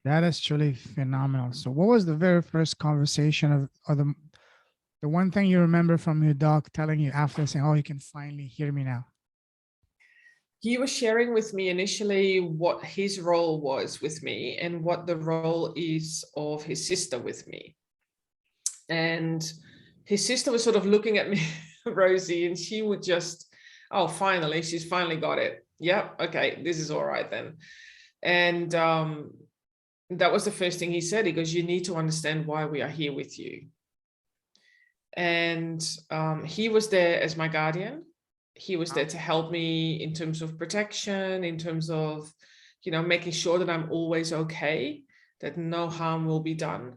That is truly phenomenal. So what was the very first conversation The one thing you remember from your dog telling you after saying, "Oh, you can finally hear me now." He was sharing with me initially what his role was with me and what the role is of his sister with me. And his sister was sort of looking at me, Rosie, and she would just, oh, finally, she's finally got it. Yeah, okay, this is all right then. And that was the first thing he said. He goes, you need to understand why we are here with you. And he was there as my guardian. He was there to help me in terms of protection, in terms of, you know, making sure that I'm always okay, that no harm will be done.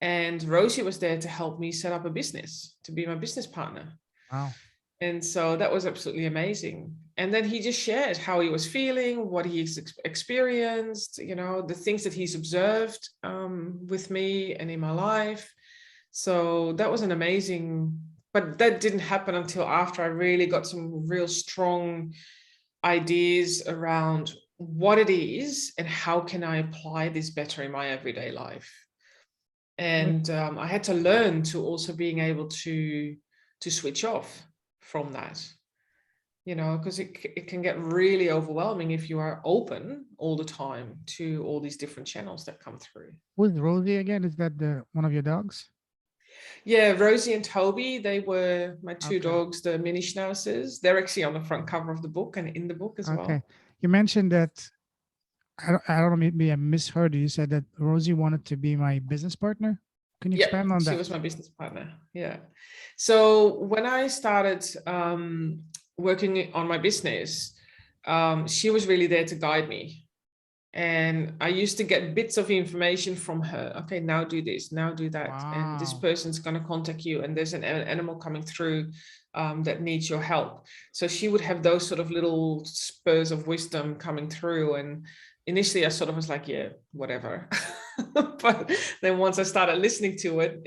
And Rosie was there to help me set up a business, to be my business partner. Wow. And so that was absolutely amazing. And then he just shared how he was feeling, what he's experienced, you know, the things that he's observed with me and in my life. So that was an amazing, but that didn't happen until after I really got some real strong ideas around what it is and how can I apply this better in my everyday life. And I had to learn to also being able to switch off from that, you know, because it can get really overwhelming if you are open all the time to all these different channels that come through. Who's Rosie again? Is that the one of your dogs? Yeah, Rosie and Toby, they were my two Okay. dogs, the mini schnauzers. They're actually on the front cover of the book and in the book as Okay. well. You mentioned that I don't know, maybe I misheard you. You said that Rosie wanted to be my business partner. Can you Yeah, expand on she that? was my business partner. Yeah. So when I started working on my business, she was really there to guide me. And I used to get bits of information from her. Okay, now do this, now do that. And this Wow. person's going to contact you. And there's an animal coming through that needs your help. So she would have those sort of little spurs of wisdom coming through. And initially I sort of was like, yeah, whatever. But then once I started listening to it,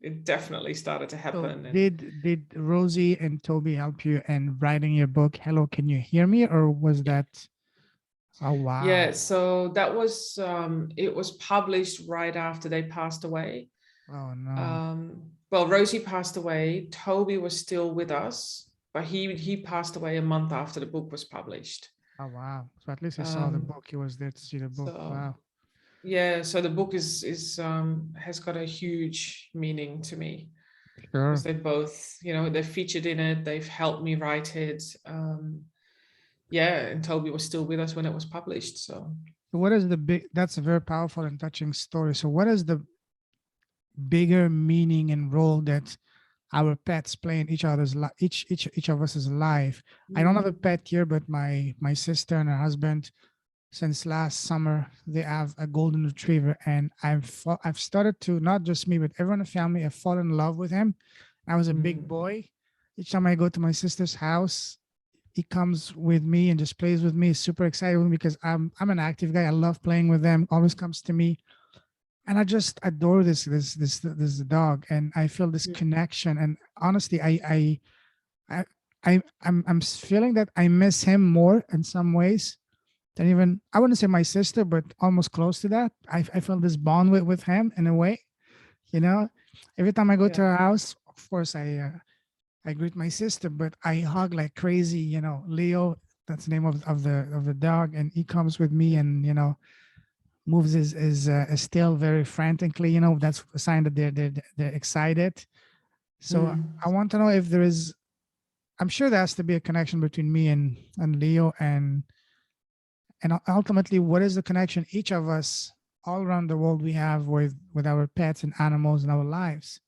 it definitely started to So happen. And did Rosie and Toby help you in writing your book, Hello, Can You Hear Me? Or was that, oh yeah, wow. so that was it was published right after they passed away. Oh no. Well, Rosie passed away. Toby was still with us, but he passed away a month after the book was published. Oh wow. So at least I saw the Um, book. He was there to see the book. so Wow. yeah, so the book is has got a huge meaning to me because Sure. they both, you know, they're featured in it. They've helped me write it. Yeah, and Toby was still with us when it was published. So So what is the big, that's a very powerful and touching story. So what is the bigger meaning and role that our pets play in each other's each of us's life? I don't have a pet here, but my sister and her husband, since last summer, they have a golden retriever, and I've started to, not just me but everyone in the family, have fallen in love with him. I was a big boy. Each time I go to my sister's house, he comes with me and just plays with me. He's super excited with me because I'm an active guy. I love playing with them. Always comes to me, and I just adore this dog, and I feel this connection. And honestly, I I'm feeling that I miss him more in some ways than even, I wouldn't say my sister, but almost close to that. I feel this bond with him in a way. You know, every time I go to yeah. her house, of course I greet my sister, but I hug like crazy. You know, Leo, that's the name of the dog, and he comes with me, and you know, moves his tail very frantically. You know, that's a sign that they're excited. So Mm. I want to know if there is. I'm sure there has to be a connection between me and Leo, and ultimately, what is the connection each of us all around the world we have with our pets and animals in our lives?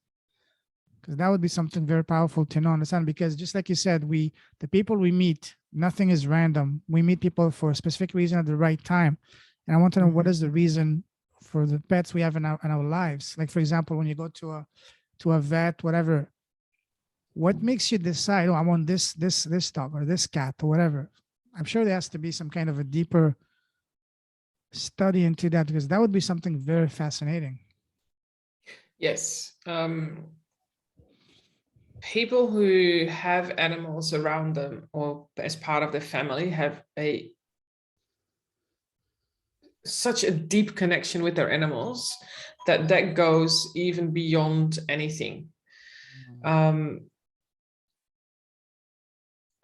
Because that would be something very powerful to know, understand. Because just like you said, the people we meet, nothing is random. We meet people for a specific reason at the right time, and I want to know what is the reason for the pets we have in our lives. Like for example, when you go to a vet, whatever, what makes you decide, oh, I want this dog or this cat or whatever? I'm sure there has to be some kind of a deeper study into that, because that would be something very fascinating. Yes. People who have animals around them or as part of their family have such a deep connection with their animals that goes even beyond anything. And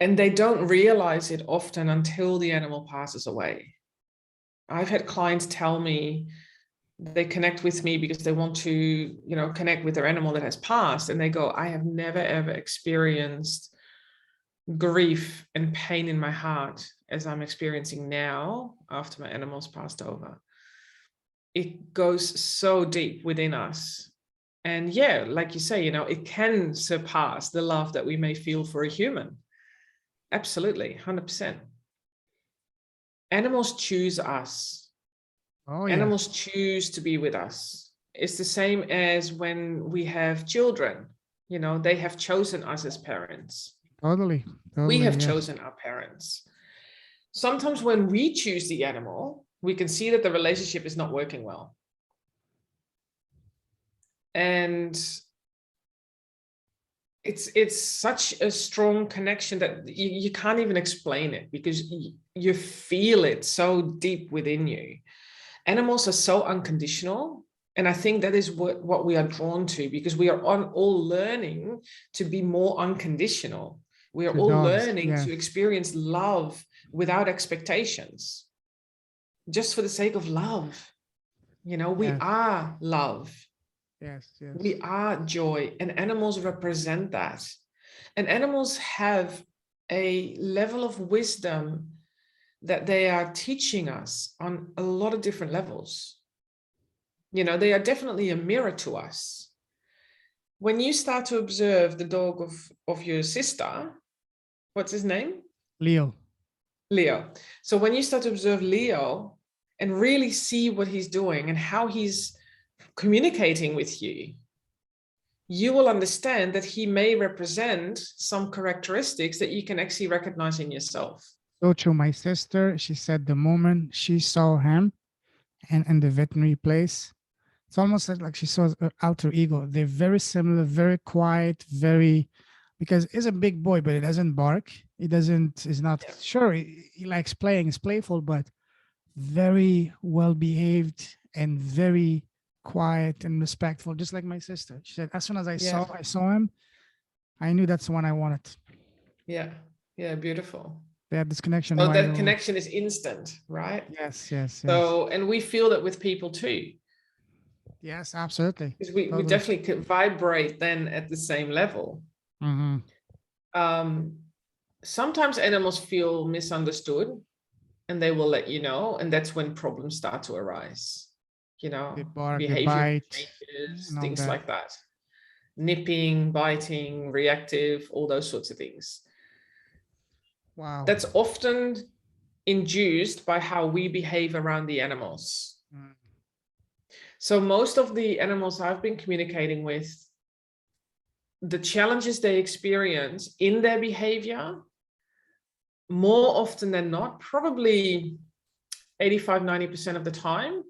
they don't realize it often until the animal passes away. I've had clients tell me they connect with me because they want to, you know, connect with their animal that has passed. And they go, I have never, ever experienced grief and pain in my heart as I'm experiencing now after my animal's passed over. It goes so deep within us. And yeah, like you say, you know, it can surpass the love that we may feel for a human. Absolutely, 100%. Animals choose us. Oh, yeah. Animals choose to be with us. It's the same as when we have children. You know, they have chosen us as parents. Totally. We have Yes. chosen our parents. Sometimes when we choose the animal, we can see that the relationship is not working well. And it's such a strong connection that you can't even explain it, because you feel it so deep within you. Animals are so unconditional. And I think that is what we are drawn to, because we are all learning to be more unconditional. We are all learning to experience love without expectations, just for the sake of love. You know, we are love. Yes. We are joy, and animals represent that. And animals have a level of wisdom that they are teaching us on a lot of different levels. You know, they are definitely a mirror to us. When you start to observe the dog of your sister, what's his name? Leo. So when you start to observe Leo and really see what he's doing and how he's communicating with you, you will understand that he may represent some characteristics that you can actually recognize in yourself. So true. My sister, she said the moment she saw him and in the veterinary place, it's almost like she saw an alter ego. They're very similar, very quiet, very, because he's a big boy, but he doesn't bark. He's not, sure, he likes playing, he's playful, but very well behaved and very quiet and respectful, just like my sister. She said, as soon as I saw him, I knew that's the one I wanted. Yeah, beautiful. They had this connection. So that connection is instant, right? Yes. So, and we feel that with people too. Yes, absolutely. Because we definitely could vibrate then at the same level. Sometimes animals feel misunderstood, and they will let you know, and that's when problems start to arise. You know, they bark, behavior changes, things like that. Nipping, biting, reactive, all those sorts of things. Wow. That's often induced by how we behave around the animals. So most of the animals I've been communicating with, the challenges they experience in their behavior, more often than not, probably 85, 90% of the time,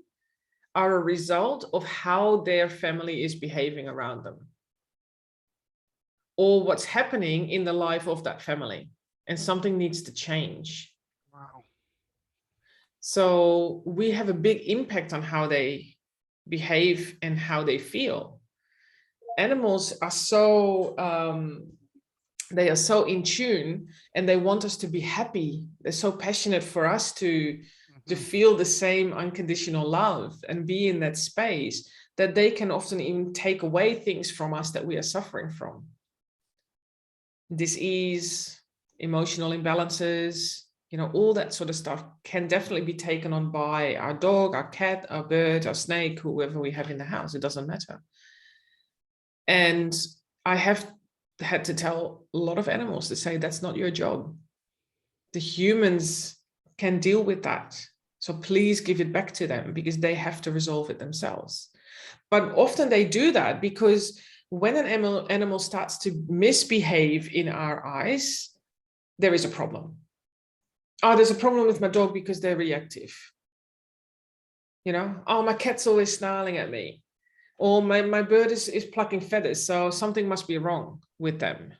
are a result of how their family is behaving around them, or what's happening in the life of that family, and something needs to change. Wow. So we have a big impact on how they behave and how they feel. Animals are so they are so in tune, and they want us to be happy. They're so passionate for us to feel the same unconditional love and be in that space, that they can often even take away things from us that we are suffering from. Dis-ease, emotional imbalances, you know, all that sort of stuff can definitely be taken on by our dog, our cat, our bird, our snake, whoever we have in the house. It doesn't matter. And I have had to tell a lot of animals to say, that's not your job. The humans can deal with that. So please give it back to them, because they have to resolve it themselves. But often they do that because when an animal starts to misbehave in our eyes, there is a problem. Oh, there's a problem with my dog because they're reactive. You know, oh, my cat's always snarling at me. Or my bird is plucking feathers, so something must be wrong with them.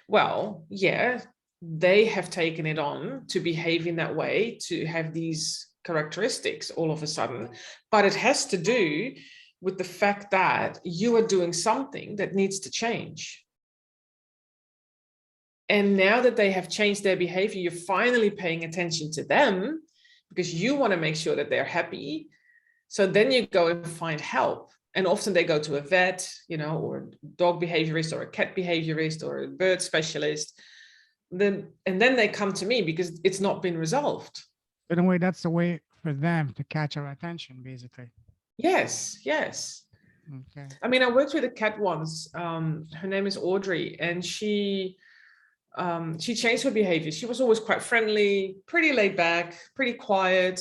Well, yeah, they have taken it on to behave in that way, to have these characteristics all of a sudden, but it has to do with the fact that you are doing something that needs to change. And now that they have changed their behavior, you're finally paying attention to them because you want to make sure that they're happy. So then you go and find help. And often they go to a vet, or a dog behaviorist or a cat behaviorist or a bird specialist. And then they come to me because it's not been resolved. In a way, that's the way for them to catch our attention, basically. Yes. Okay. I mean, I worked with a cat once. Her name is Audrey, and she changed her behavior. She was always quite friendly, pretty laid back, pretty quiet.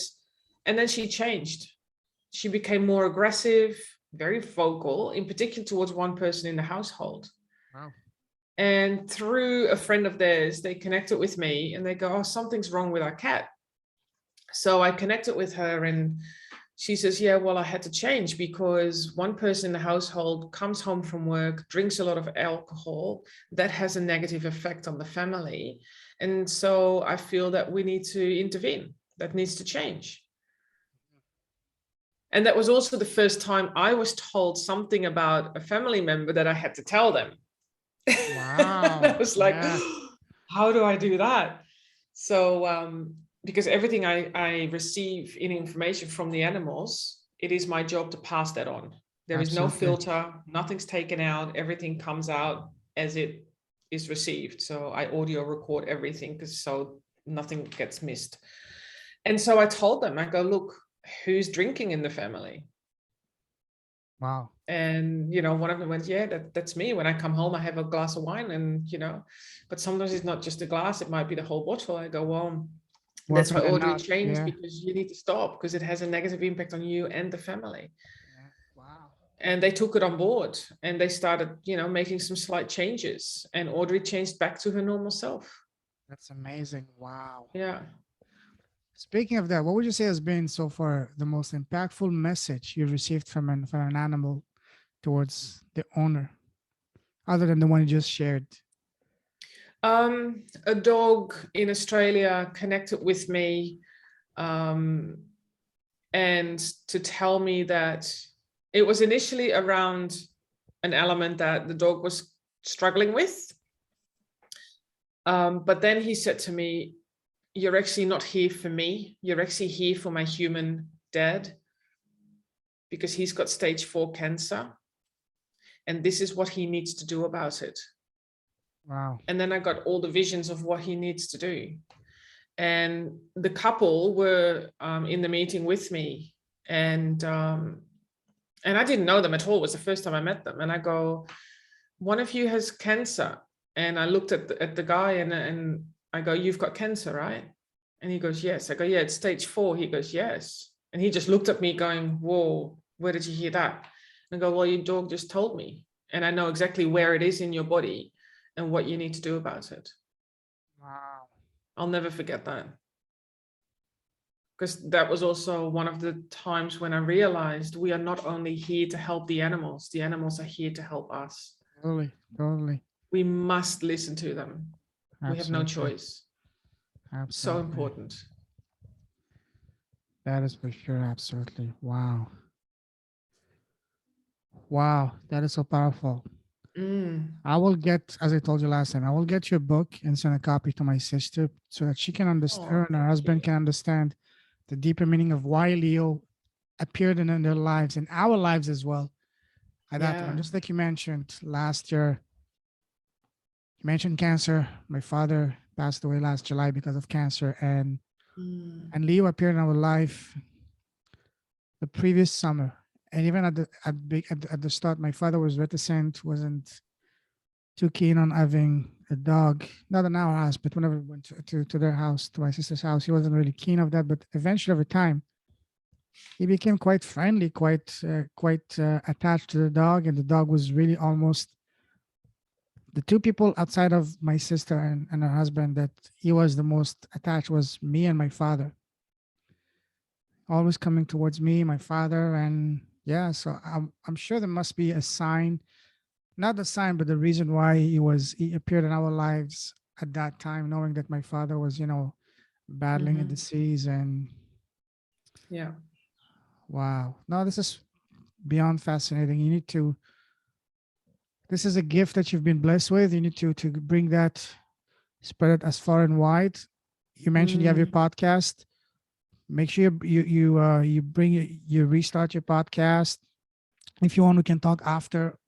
And then she changed. She became more aggressive, very vocal, in particular towards one person in the household. Wow. And through a friend of theirs, they connected with me and they go, oh, something's wrong with our cat. So I connected with her and she says, yeah, well, I had to change because one person in the household comes home from work, drinks a lot of alcohol. That has a negative effect on the family. And so I feel that we need to intervene. That needs to change. And that was also the first time I was told something about a family member that I had to tell them. Wow. I was like, yeah. How do I do that? So, because everything I receive in information from the animals, it is my job to pass that on. There is no filter, nothing's taken out, everything comes out as it is received. So I audio record everything because so nothing gets missed. And so I told them, I go, look, who's drinking in the family? Wow. And one of them went, yeah, that's me. When I come home, I have a glass of wine, and but sometimes it's not just a glass, it might be the whole bottle. I go, well, that's why Audrey changed, because you need to stop because it has a negative impact on you and the family. Yeah. Wow. And they took it on board and they started, making some slight changes, and Audrey changed back to her normal self. That's amazing. Wow. Yeah. Speaking of that, what would you say has been so far the most impactful message you've received from an animal towards the owner, other than the one you just shared? A dog in Australia connected with me, and to tell me that it was initially around an element that the dog was struggling with. But then he said to me, you're actually not here for me. You're actually here for my human dad, because he's got stage 4 cancer. And this is what he needs to do about it. Wow. And then I got all the visions of what he needs to do. And the couple were in the meeting with me. And I didn't know them at all. It was the first time I met them. And I go, one of you has cancer. And I looked at the guy and I go, you've got cancer, right? And he goes, yes. I go, yeah, it's stage 4. He goes, yes. And he just looked at me going, whoa, where did you hear that? And I go, well, your dog just told me. And I know exactly where it is in your body and what you need to do about it. Wow. I'll never forget that. Because that was also one of the times when I realized we are not only here to help the animals are here to help us. Totally. We must listen to them. Absolutely. We have no choice. Absolutely. So important. That is for sure. Absolutely. Wow. Wow. That is so powerful. I will get, as I told you last time, I will get your book and send a copy to my sister so that she can understand, her and her husband can understand the deeper meaning of why Leo appeared in their lives and our lives as well at that time. Just like you mentioned last year, you mentioned cancer. My father passed away last July because of cancer, and Leo appeared in our life the previous summer. And even at the start, my father was reticent, wasn't too keen on having a dog, not in our house, but whenever we went to their house, to my sister's house, he wasn't really keen of that. But eventually, over time, he became quite friendly, quite attached to the dog, and the dog was really almost the two people outside of my sister and her husband that he was the most attached was me and my father. Always coming towards me, my father, and yeah. So I'm sure there must be a sign, not the sign, but the reason why he appeared in our lives at that time, knowing that my father was, battling a disease. And yeah. wow, no, this is beyond fascinating. You need to, this is a gift that you've been blessed with. You need to bring that, spread it as far and wide. You mentioned you have your podcast. Make sure you you restart your podcast. If you want, we can talk after.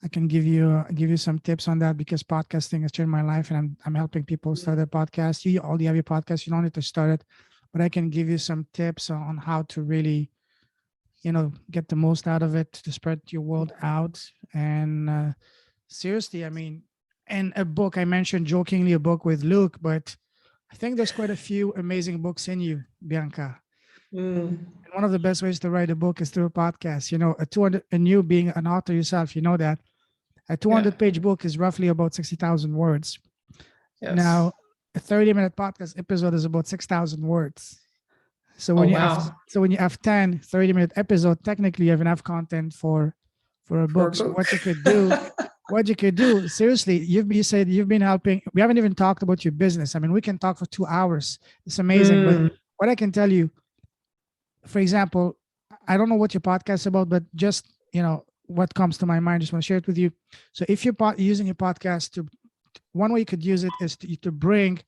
I can give you some tips on that, because podcasting has changed my life, and I'm helping people start their podcast. You already have your podcast. You don't need to start it, but I can give you some tips on how to really, get the most out of it, to spread your world out. And seriously, I mean, and a book, I mentioned jokingly a book with Luke, but I think there's quite a few amazing books in you, Bianca. And one of the best ways to write a book is through a podcast. And you being an author yourself, you know that a 200-page book is roughly about 60,000 words. Yes. Now, a 30-minute podcast episode is about 6,000 words. So when you have 10 30-minute episodes, technically you have enough content for a book. So what you could do, seriously, you said you've been helping. We haven't even talked about your business. I mean, we can talk for 2 hours. It's amazing. But what I can tell you, for example, I don't know what your podcast is about, but just, what comes to my mind, just want to share it with you. So if you're using your podcast, one way you could use it is to bring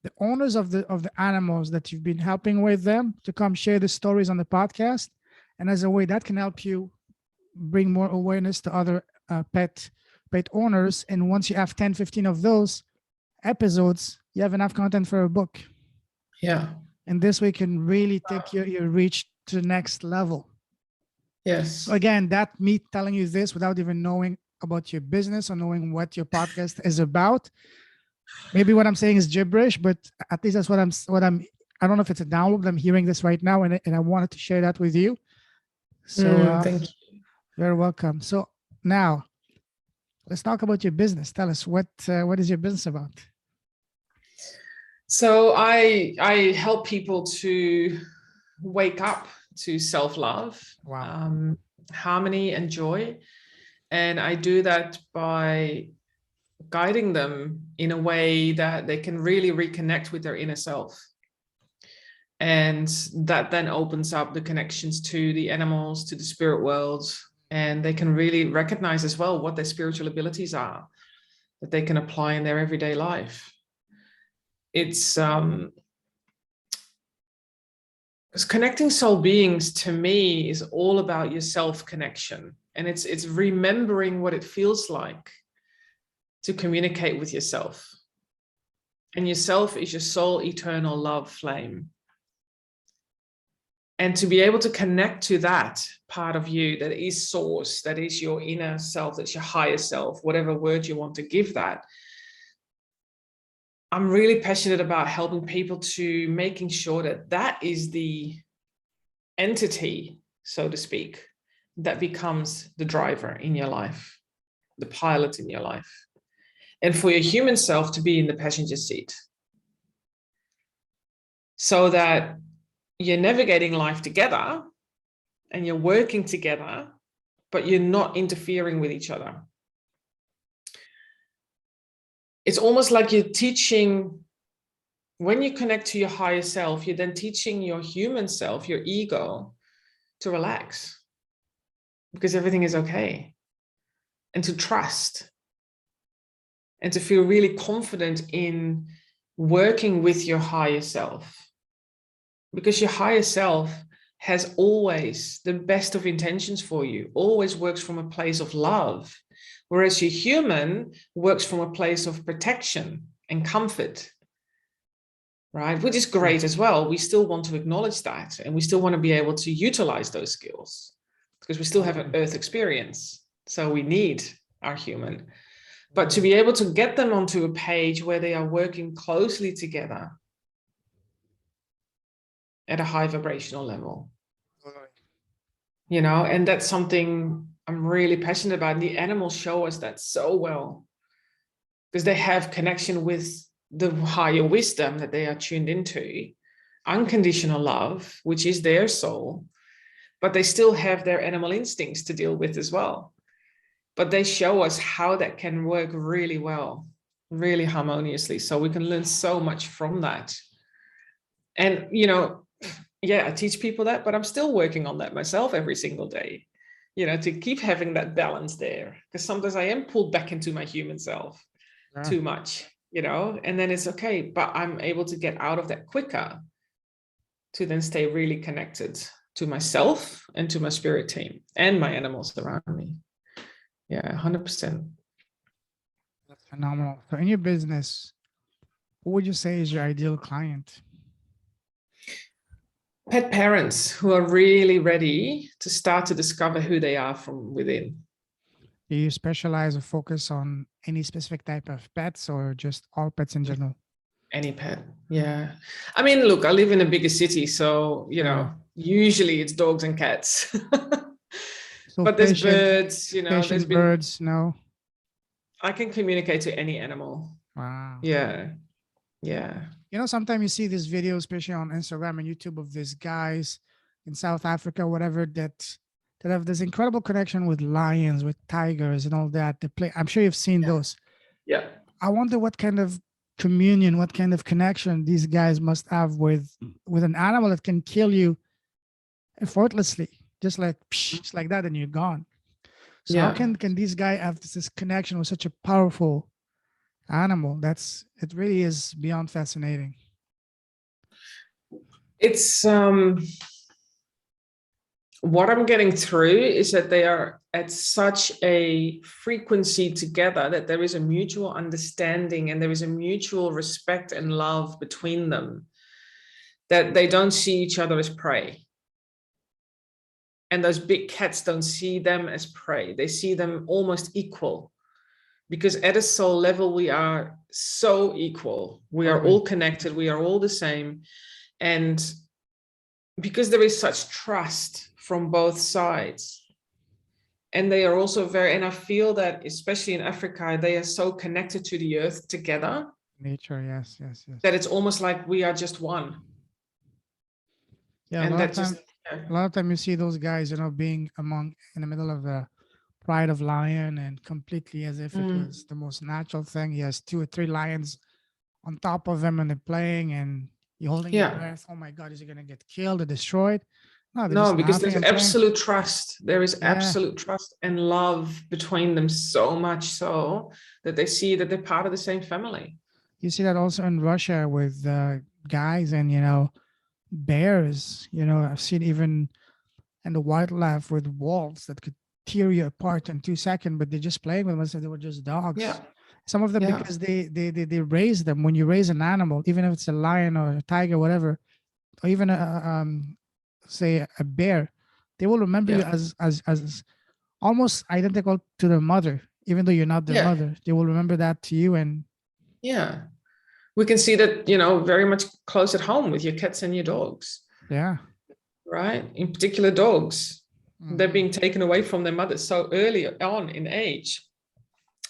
the owners of the animals that you've been helping with them to come share the stories on the podcast. And as a way that can help you bring more awareness to other pet owners. And once you have 10, 15 of those episodes, you have enough content for a book. Yeah. And this way you can really take your reach to the next level. Yes. So again, that me telling you this without even knowing about your business or knowing what your podcast is about. Maybe what I'm saying is gibberish, but at least that's what I'm I don't know if it's a download. I'm hearing this right now, and I wanted to share that with you. So thank you. Very welcome. So now let's talk about your business. Tell us what is your business about? So I help people to wake up to self-love, harmony and joy. And I do that by guiding them in a way that they can really reconnect with their inner self. And that then opens up the connections to the animals, to the spirit world. And they can really recognize as well what their spiritual abilities are that they can apply in their everyday life. It's because connecting soul beings to me is all about your self-connection. And it's remembering what it feels like to communicate with yourself. And yourself is your soul eternal love flame. And to be able to connect to that part of you that is source, that is your inner self, that's your higher self, whatever word you want to give that. I'm really passionate about helping people to making sure that that is the entity, so to speak, that becomes the driver in your life, the pilot in your life. And for your human self to be in the passenger seat. So that you're navigating life together and you're working together, but you're not interfering with each other. It's almost like you're teaching, when you connect to your higher self, you're then teaching your human self, your ego, to relax because everything is okay, and to trust and to feel really confident in working with your higher self, because your higher self has always the best of intentions for you, always works from a place of love. Whereas your human works from a place of protection and comfort, right? Which is great as well. We still want to acknowledge that, and we still want to be able to utilize those skills because we still have an earth experience. So we need our human. But to be able to get them onto a page where they are working closely together at a high vibrational level, and that's something I'm really passionate about. And the animals show us that so well because they have connection with the higher wisdom that they are tuned into, unconditional love, which is their soul, but they still have their animal instincts to deal with as well. But they show us how that can work really well, really harmoniously. So we can learn so much from that. And, I teach people that, but I'm still working on that myself every single day. to keep having that balance there. Because sometimes I am pulled back into my human self too much, and then it's okay, but I'm able to get out of that quicker to then stay really connected to myself and to my spirit team and my animals around me. Yeah, 100%. That's phenomenal. So in your business, what would you say is your ideal client? Pet parents who are really ready to start to discover who they are from within. Do you specialize or focus on any specific type of pets or just all pets in general? Any pet. Yeah. I mean, look, I live in a bigger city, so, usually it's dogs and cats. So But there's patient, birds, there's been, birds, no? I can communicate to any animal. Wow. Yeah. Yeah. Sometimes you see these videos, especially on Instagram and YouTube, of these guys in South Africa, whatever, that have this incredible connection with lions, with tigers, and all that. They play. I'm sure you've seen those. Yeah. I wonder what kind of communion, what kind of connection these guys must have with an animal that can kill you effortlessly, just like that, and you're gone. So how can these guys have this connection with such a powerful animal? It really is beyond fascinating. It's what I'm getting through is that they are at such a frequency together that there is a mutual understanding and there is a mutual respect and love between them, that they don't see each other as prey. And those big cats don't see them as prey. They see them almost equal, because at a soul level, we are so equal. We are all connected. We are all the same. And because there is such trust from both sides, and they are also and I feel that especially in Africa, they are so connected to the earth together. Nature, yes. That it's almost like we are just one. Yeah, and a lot of time you see those guys, being in the middle of the pride of lion, and completely as if it was the most natural thing. He has 2 or 3 lions on top of him, and they're playing, and you're holding your breath. Oh my God, is he gonna get killed or destroyed? No, because there's absolute trust. There is absolute trust and love between them, so much so that they see that they're part of the same family. You see that also in Russia with guys and bears. I've seen even in the wildlife with wolves that could tear you apart in 2 seconds, but they're just playing with them as if they were just dogs. Yeah. Some of them, because they raise them. When you raise an animal, even if it's a lion or a tiger, whatever, or even say a bear, they will remember you as almost identical to their mother, even though you're not their mother. They will remember that to you. And we can see that, very much close at home with your cats and your dogs. Yeah. Right. In particular, dogs, they're being taken away from their mothers so early on in age,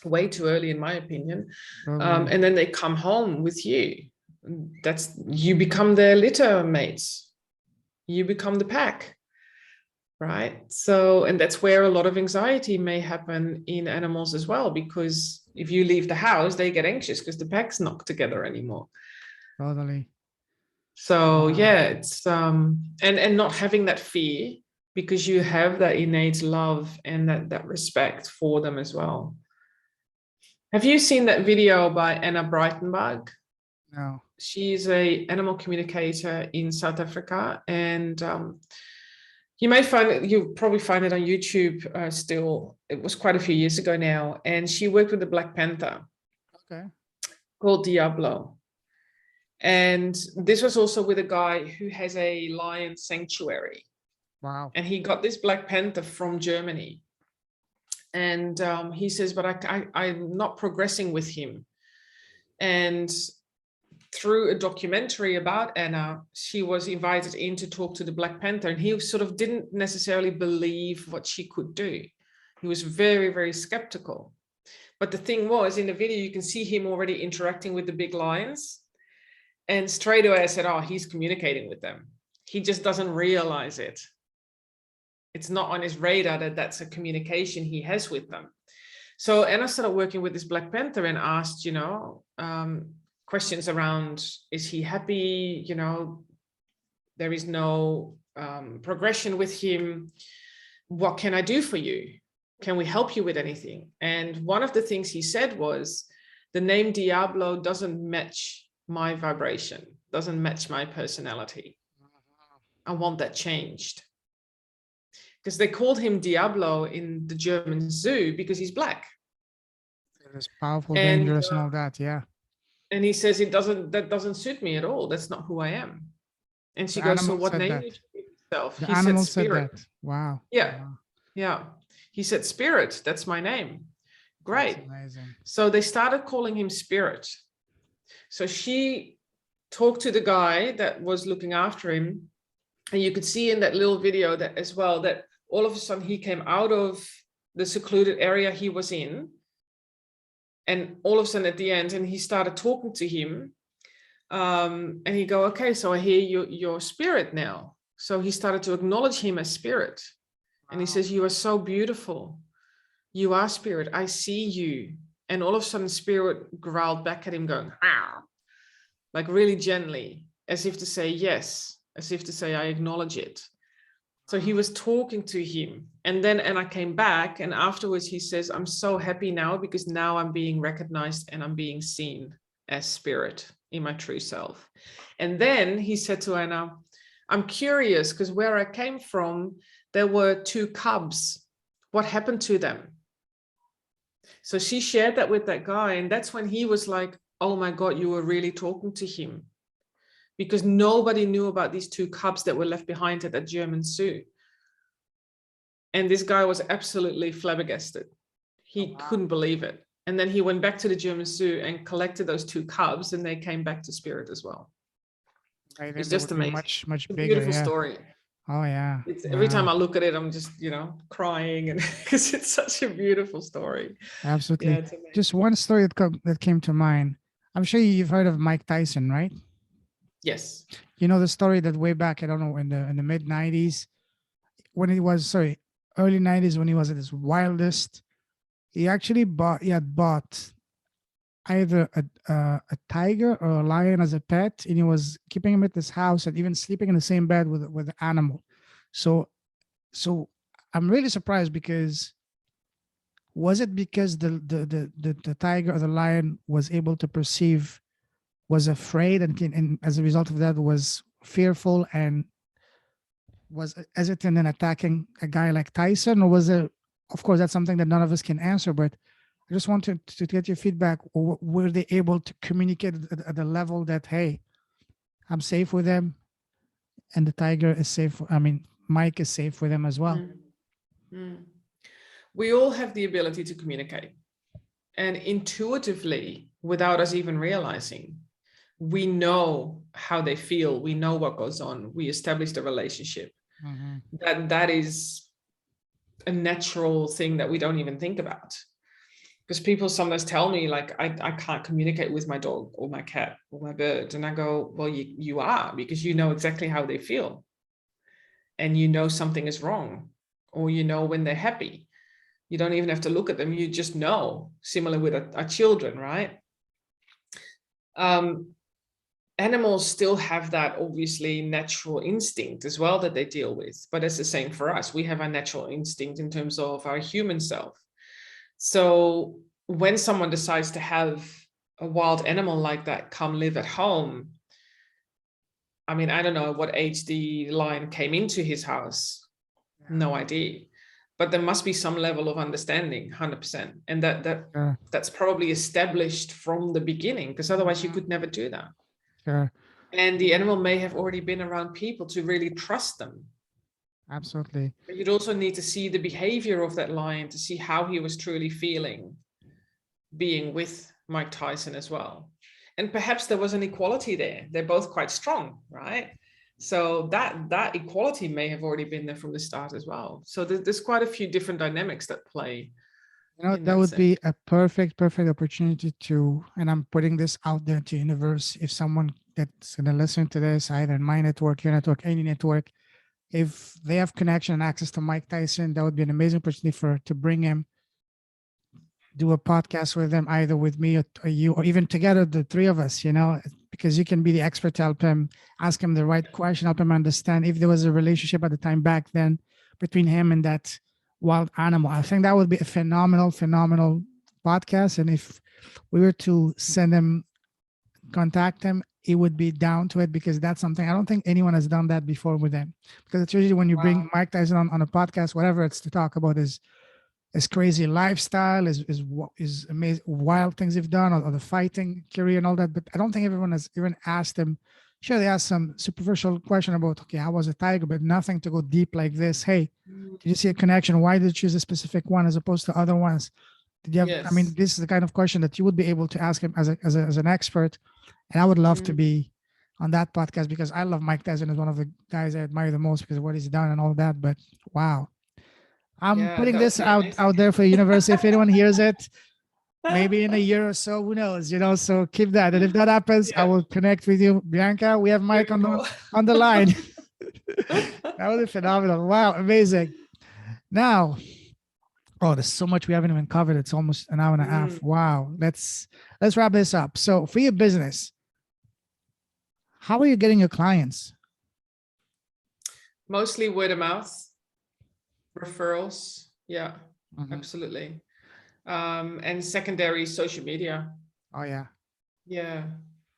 way too early, in my opinion. And then they come home with you. You become their litter mates. You become the pack. Right. So, and that's where a lot of anxiety may happen in animals as well, because if you leave the house, they get anxious because the pack's not together anymore. Totally. So it's and not having that fear, because you have that innate love and that respect for them as well. Have you seen that video by Anna Breitenbach? No. She's an animal communicator in South Africa, and you probably find it on YouTube still. It was quite a few years ago now, and she worked with the Black Panther. Okay. Called Diablo. And this was also with a guy who has a lion sanctuary. Wow. And he got this Black Panther from Germany. And he says, but I'm not progressing with him. And through a documentary about Anna, she was invited in to talk to the Black Panther. And he sort of didn't necessarily believe what she could do. He was very, very skeptical. But the thing was, in the video, you can see him already interacting with the big lions. And straight away I said, oh, he's communicating with them. He just doesn't realize it. It's not on his radar that that's a communication he has with them. So Anna started working with this Black Panther and asked, questions around, is he happy? There is no progression with him. what can I do for you? Can we help you with anything? And one of the things he said was, the name Diablo doesn't match my vibration, doesn't match my personality. I want that changed. Because they called him Diablo in the German zoo because he's black. It's powerful, And, dangerous, and all that. Yeah. And he says, that doesn't suit me at all. That's not who I am. And she The goes, so animal what said name that. did you give yourself? The He said animal said Spirit. that. Wow. Yeah. Wow. Yeah. He said, Spirit, that's my name. Great. That's amazing. So they started calling him Spirit. So she talked to the guy that was looking after him. And you could see in that little video that as well, that all of a sudden he came out of the secluded area he was in. And all of a sudden at the end, and he started talking to him. And he go, okay, so I hear your spirit now. So he started to acknowledge him as spirit. And he says, you are so beautiful. You are spirit. I see you. And all of a sudden spirit growled back at him going, ah, like really gently, as if to say yes, as if to say, I acknowledge it. So he was talking to him. And I came back, and afterwards he says, I'm so happy now because now I'm being recognized and I'm being seen as spirit in my true self. And then he said to Anna, I'm curious because where I came from, there were 2 cubs. What happened to them? So she shared that with that guy. And that's when he was like, oh my God, you were really talking to him. Because nobody knew about these 2 cubs that were left behind at that German zoo. And this guy was absolutely flabbergasted. He couldn't believe it. And then he went back to the German zoo and collected those 2 cubs, and they came back to spirit as well. Right, It's that just would be amazing. much It's a bigger. beautiful Yeah. story. Oh yeah. Every time Wow. I look at it, I'm just, crying, and because it's such a beautiful story. Absolutely. Yeah, it's amazing. Just one story that came to mind. I'm sure you've heard of Mike Tyson, right? Yes. You know the story that way back, I don't know, in the mid 90s, when he was, early 90s, when he was at his wildest, he had bought either a tiger or a lion as a pet, and he was keeping him at his house and even sleeping in the same bed with the animal. So I'm really surprised, because was it because the tiger or the lion was able to perceive, was afraid, and as a result of that was fearful and was hesitant in attacking a guy like Tyson? Or was it, of course, that's something that none of us can answer, but I just wanted to get your feedback. Were they able to communicate at the level that, hey, I'm safe with them, and the tiger is safe? I mean, Mike is safe with them as well. We all have the ability to communicate. And intuitively, without us even realizing, we know how they feel. We know what goes on. We established a relationship. That is a natural thing that we don't even think about. Because people sometimes tell me, like, I can't communicate with my dog or my cat or my bird. And I go, well, you are, because you know exactly how they feel. And you know something is wrong, or you know when they're happy. You don't even have to look at them. You just know, similar with our children, right? Animals still have that obviously natural instinct as well that they deal with, but it's the same for us. We have our natural instinct in terms of our human self. So when someone decides to have a wild animal like that come live at home, I mean, I don't know at what age the lion came into his house. No idea. But there must be some level of understanding, 100%. And that's probably established from the beginning, because otherwise you could never do that. Sure. And the animal may have already been around people to really trust them. Absolutely. But you'd also need to see the behavior of that lion to see how he was truly feeling being with Mike Tyson as well. And perhaps there was an equality there. They're both quite strong, right? So that equality may have already been there from the start as well. So there's quite a few different dynamics that play. That would be a perfect opportunity to, and I'm putting this out there to universe, if someone that's going to listen to this, either in my network, your network, any network, if they have connection and access to Mike Tyson, that would be an amazing opportunity to bring him, do a podcast with them, either with me or you, or even together, the 3 of us, because because you can be the expert to help him, ask him the right question, help him understand if there was a relationship at the time back then between him and that wild animal. I think that would be a phenomenal podcast. And if we were to send him, contact him, he would be down to it, because that's something I don't think anyone has done that before with him. Because it's usually when you bring Mike Tyson on a podcast, whatever it's to talk about is crazy lifestyle, is amazing, wild things he've done, or the fighting career and all that. But I don't think everyone has even asked him. Sure, they asked some superficial question about, okay, how was a tiger, but nothing to go deep like this. Hey, did you see a connection? Why did you choose a specific one as opposed to other ones? Did you have? Yes. I mean, this is the kind of question that you would be able to ask him as an expert. And I would love to be on that podcast, because I love Mike Tyson as one of the guys I admire the most because of what he's done and all that. But wow. I'm putting this out there for the universe. If anyone hears it, maybe in a year or so, who knows, so keep that. And if that happens, I will connect with you. Bianca, we have Mike on the line. That would be phenomenal. Wow, amazing. Now, there's so much we haven't even covered. It's almost an hour and a half. Wow. Let's wrap this up. So for your business, how are you getting your clients? Mostly word of mouth, referrals. Yeah, absolutely. And secondary social media. Oh yeah. Yeah.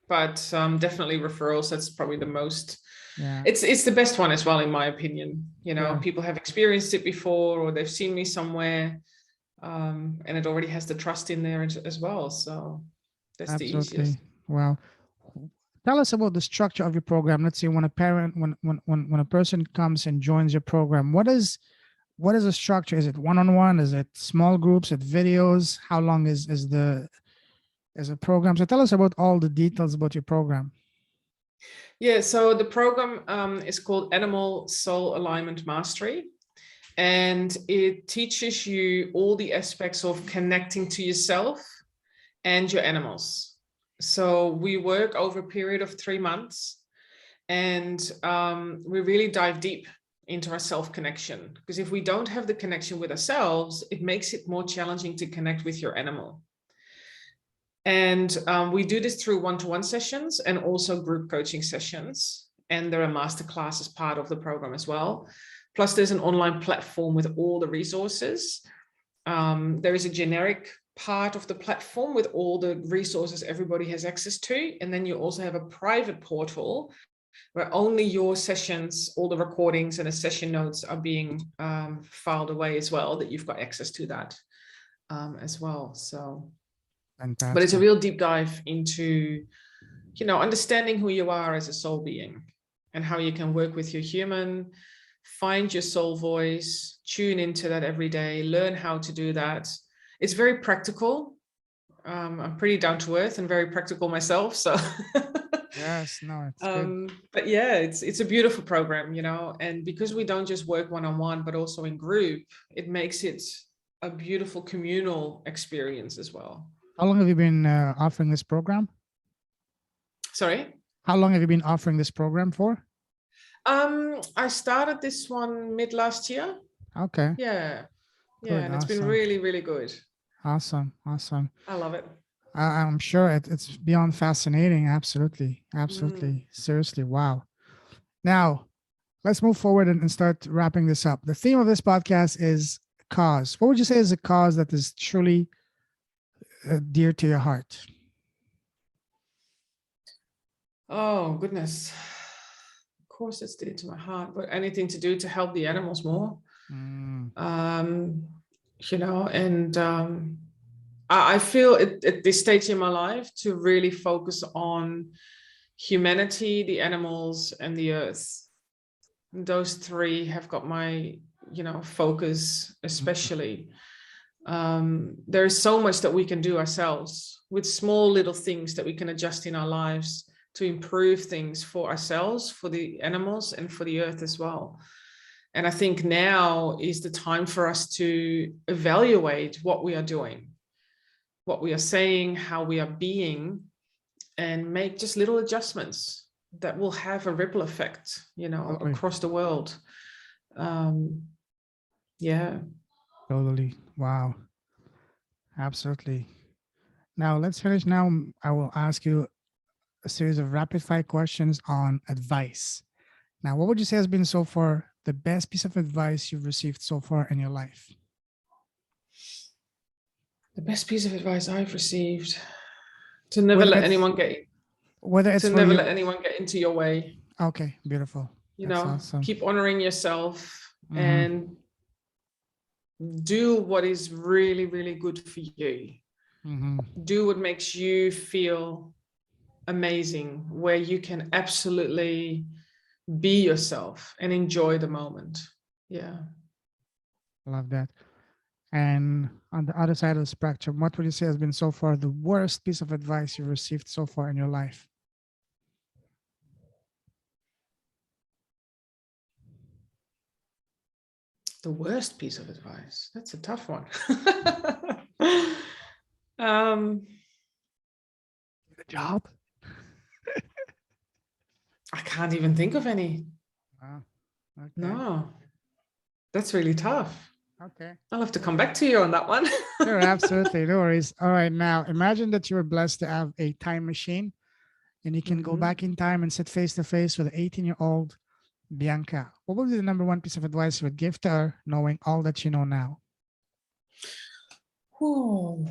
But definitely referrals. That's probably the most, yeah. It's the best one as well, in my opinion. Yeah. People have experienced it before, or they've seen me somewhere, and it already has the trust in there as well. So that's Absolutely. the easiest. Wow. Tell us about the structure of your program. Let's say when a person comes and joins your program, what is the structure? Is it one-on-one? Is it small groups? Is it videos? How long is a program? So tell us about all the details about your program. Yeah, so the program is called Animal Soul Alignment Mastery, and it teaches you all the aspects of connecting to yourself and your animals. So we work over a period of 3 months, and we really dive deep into our self-connection, because if we don't have the connection with ourselves, it makes it more challenging to connect with your animal. And we do this through one-to-one sessions and also group coaching sessions. And there are masterclasses as part of the program as well. Plus, there's an online platform with all the resources. There is a generic part of the platform with all the resources everybody has access to. And then you also have a private portal where only your sessions, all the recordings and the session notes are being filed away as well, that you've got access to that as well. So, fantastic. But it's a real deep dive into, understanding who you are as a soul being and how you can work with your human, find your soul voice, tune into that every day, learn how to do that. It's very practical. I'm pretty down to earth and very practical myself. So yes, no, it's good. But yeah, it's a beautiful program, and because we don't just work one-on-one, but also in group, it makes it a beautiful communal experience as well. How long have you been offering this program? Sorry? How long have you been offering this program for? I started this one mid last year. Okay. Yeah. Good, yeah, and it's been really, really good. Awesome. I love it. I'm sure it's beyond fascinating. Absolutely. Seriously. Wow. Now, let's move forward and start wrapping this up. The theme of this podcast is cause. What would you say is a cause that is truly dear to your heart? Oh, goodness. Of course, it's dear to my heart, but anything to do to help the animals more. I feel at this stage in my life to really focus on humanity, the animals, and the earth. Those three have got my, focus, especially. There is so much that we can do ourselves with small little things that we can adjust in our lives to improve things for ourselves, for the animals, and for the earth as well. And I think now is the time for us to evaluate what we are doing, what we are saying, how we are being, and make just little adjustments that will have a ripple effect, across the world. Yeah. Totally. Wow. Absolutely. Now let's finish. Now I will ask you a series of rapid fire questions on advice. Now, what would you say has been so far the best piece of advice you've received so far in your life? The best piece of advice I've received: to never Whether let it's anyone get whether it's to for never you. let anyone get into your way. Okay, beautiful. You That's know, awesome. keep honoring yourself Mm-hmm. and do what is really, really good for you. Mm-hmm. Do what makes you feel amazing, where you can absolutely be yourself and enjoy the moment. Yeah. Love that. And on the other side of the spectrum, what would you say has been so far the worst piece of advice you've received so far in your life? The worst piece of advice. That's a tough one. um, The job? I can't even think of any. Oh, okay. No, that's really tough. Okay. I'll have to come back to you on that one. Sure, absolutely. No worries. All right. Now, imagine that you were blessed to have a time machine and you can go Mhm. back in time and sit face to face with an 18-year-old Bianca. What would be the number one piece of advice you would give to her, knowing all that you know now? Ooh.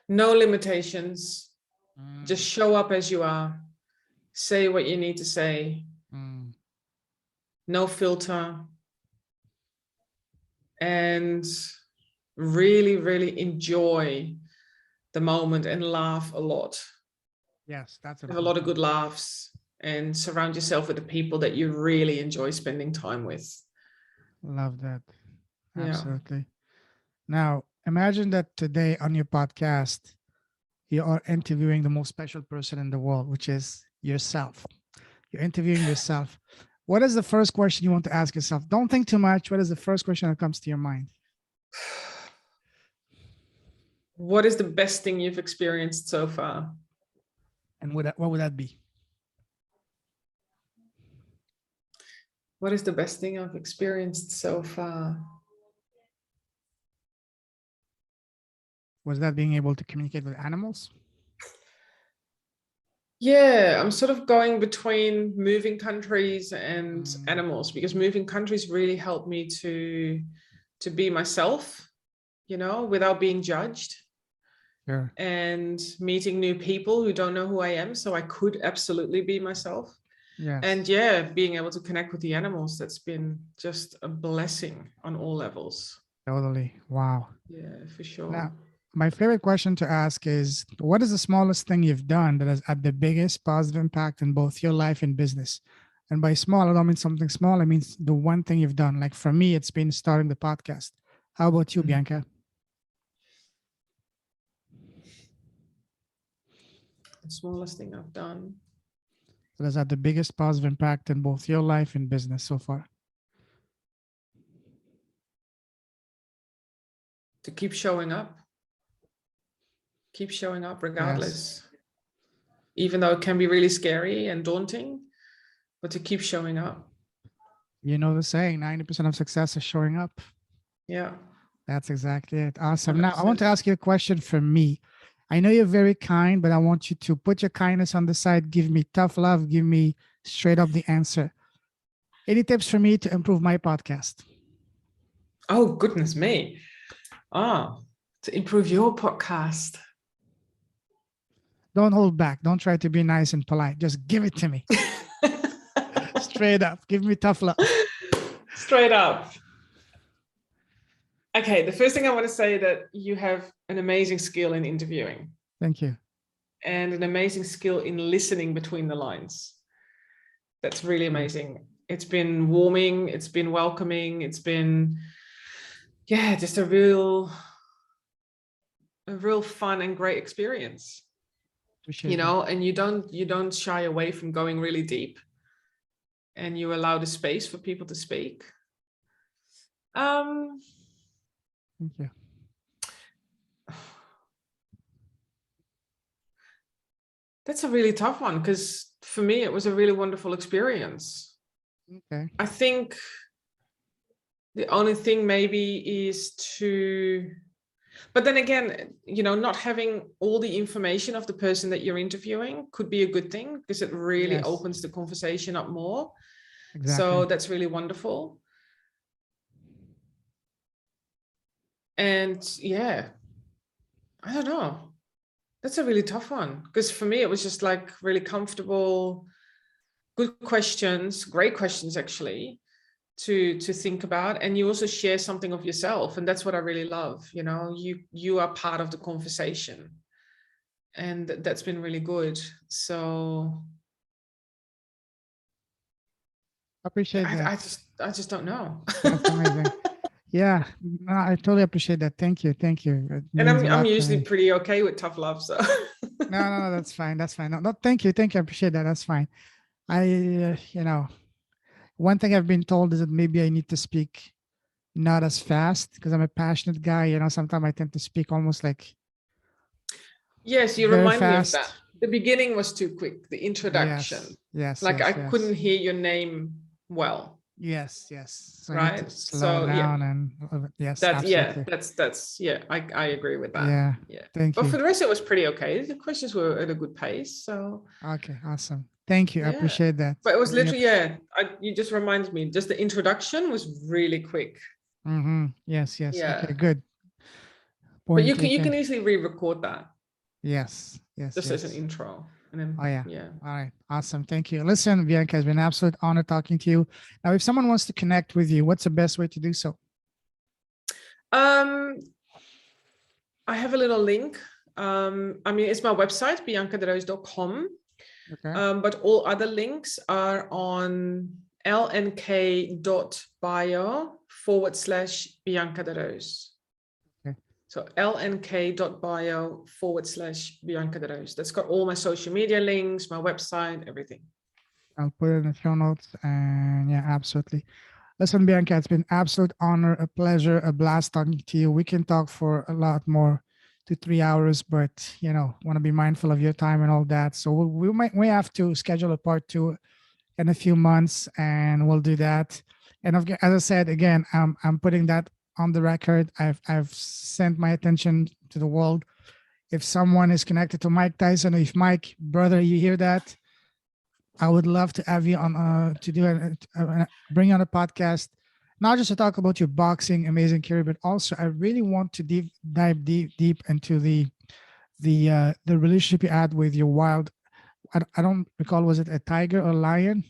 No limitations. Just show up as you are. Say what you need to say. Mm. No filter. And really, really enjoy the moment and laugh a lot. Yes, that's Have a lot of important. good laughs and surround yourself with the people that you really enjoy spending time with. Love that. Yeah. Absolutely. Now, imagine that today on your podcast, you are interviewing the most special person in the world, which is yourself. You're interviewing yourself. What is the first question you want to ask yourself? Don't think too much. What is the first question that comes to your mind? What is the best thing you've experienced so far? And what would that be? What is the best thing I've experienced so far? Was that being able to communicate with animals? Yeah, I'm sort of going between moving countries and Mm, animals, because moving countries really helped me to be myself, you know, without being judged, sure. and meeting new people who don't know who I am. So I could absolutely be myself. And Yes, yeah, being able to connect with the animals, that's been just a blessing on all levels. totally. Wow. Yeah, for sure. Now, my favorite question to ask is what is the smallest thing you've done that has had the biggest positive impact in both your life and business? And by small, I don't mean something small. I mean the one thing you've done. Like for me, it's been starting the podcast. How about you, Mhm. Bianca? The smallest thing I've done. That has had the biggest positive impact in both your life and business so far? To keep showing up. Keep showing up Yes. regardless. Even though it can be really scary and daunting, but to keep showing up. You know the saying, 90% of success is showing up. Yeah. That's exactly it. Awesome. Now, I want 100%. to ask you a question from me. I know you're very kind, but I want you to put your kindness on the side. Give me tough love. Give me straight up the answer. Any tips for me to improve my podcast? Oh, goodness me. To improve your podcast. Don't hold back. Don't try to be nice and polite. Just give it to me. Straight up. Give me tough love. Straight up. Okay, the first thing I want to say that you have an amazing skill in interviewing Thank you. and an amazing skill in listening between the lines. That's really Yeah. amazing. It's been warming, it's been welcoming, it's been, yeah, just a real fun and great experience. You Appreciate that. know, and you don't shy away from going really deep, and you allow the space for people to speak. Um Thank you. that's a really tough one, because for me it was a really wonderful experience. Okay. I think The only thing maybe is to, but then again, you know, not having all the information of the person that you're interviewing could be a good thing, because it really Yes. opens the conversation up more. Exactly. So that's really wonderful. And yeah, I don't know. That's a really tough one, because for me, it was just like really comfortable, good questions, great questions, actually, to think about. And you also share something of yourself. And that's what I really love. You know, you are part of the conversation, and that's been really good. So Appreciate that. I just don't know. That's amazing. Yeah, no, I totally appreciate that. Thank you. Thank you. It And means a I'm lot to usually me. pretty okay with tough love. So No, that's fine. That's fine. No, no, thank you. Thank you. I appreciate that. That's fine. You know, one thing I've been told is that maybe I need to speak not as fast because I'm a passionate guy. You know, sometimes I tend to speak almost like yes, you very remind me of that. fast. The beginning was too quick, the introduction. Yes, yes, Like I yes, couldn't yes, hear your name well, yes, yes. So I need to right? slow So yeah, down and yes, absolutely. that's yeah, I agree with that. Yeah, Yeah. thank But for you. the rest, it was pretty okay. The questions were at a good pace. So Okay, awesome. Thank you. I yeah. appreciate that. But it was Really literally, yeah, you just reminded me, just the introduction was really quick. Yes, yes. Okay, Yeah. good. But Point you can taken. easily re-record that Yes, yes, just as an yes. intro. And then Oh, yeah. yeah. All right. Awesome. Thank you. Listen, Bianca, it's been an absolute honor talking to you. Now, if someone wants to connect with you, what's the best way to do so? Um I have a little link. I mean, it's my website, biancadereus.com. Okay. But all other links are on lnk.bio/Bianca de Reus. Okay. So lnk.bio/Bianca de Reus. That's got all my social media links, my website, everything. I'll put it in the show notes. And yeah, absolutely. Listen, Bianca, it's been absolute honor, a pleasure, a blast talking to you. We can talk for a lot more to 3 hours, but you know, want to be mindful of your time and all that. So we have to schedule a part two in a few months, and we'll do that. And as I said again, I'm putting that on the record. I've sent my attention to the world. If someone is connected to Mike Tyson, if Mike, brother, you hear that, I would love to have you on to do bring on a podcast, not just to talk about your boxing amazing career, but also I really want to dive deep into the relationship you had with your wild. I don't recall, was it a tiger or lion?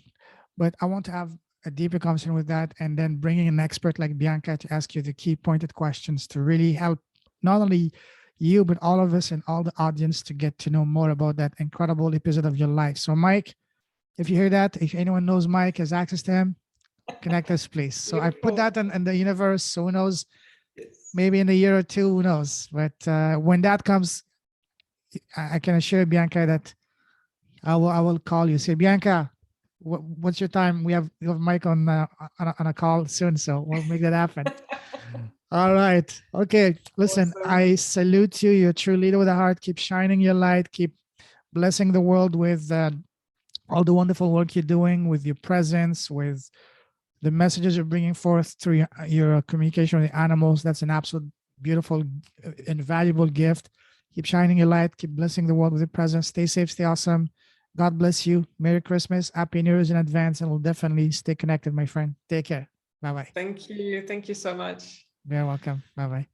But I want to have a deeper conversation with that, and then bringing an expert like Bianca to ask you the key pointed questions to really help not only you but all of us and all the audience to get to know more about that incredible episode of your life. So, Mike, if you hear that, if anyone knows Mike, has access to him, connect us, please. So I put that in the universe. So who knows? Yes. Maybe in a year or two, who knows? But when that comes, I can assure Bianca that I will call you. Say, Bianca, what's your time? We have Mike on a call soon, so we'll make that happen. All right. Okay. Listen, Awesome. I salute you. You're a true leader with a heart. Keep shining your light. Keep blessing the world with all the wonderful work you're doing, with your presence, with the messages you're bringing forth through your communication with the animals. That's an absolute beautiful, invaluable gift. Keep shining your light. Keep blessing the world with your presence. Stay safe. Stay awesome. God bless you. Merry Christmas. Happy New Year's in advance. And we'll definitely stay connected, my friend. Take care. Bye bye. Thank you. Thank you so much. You're welcome. Bye bye.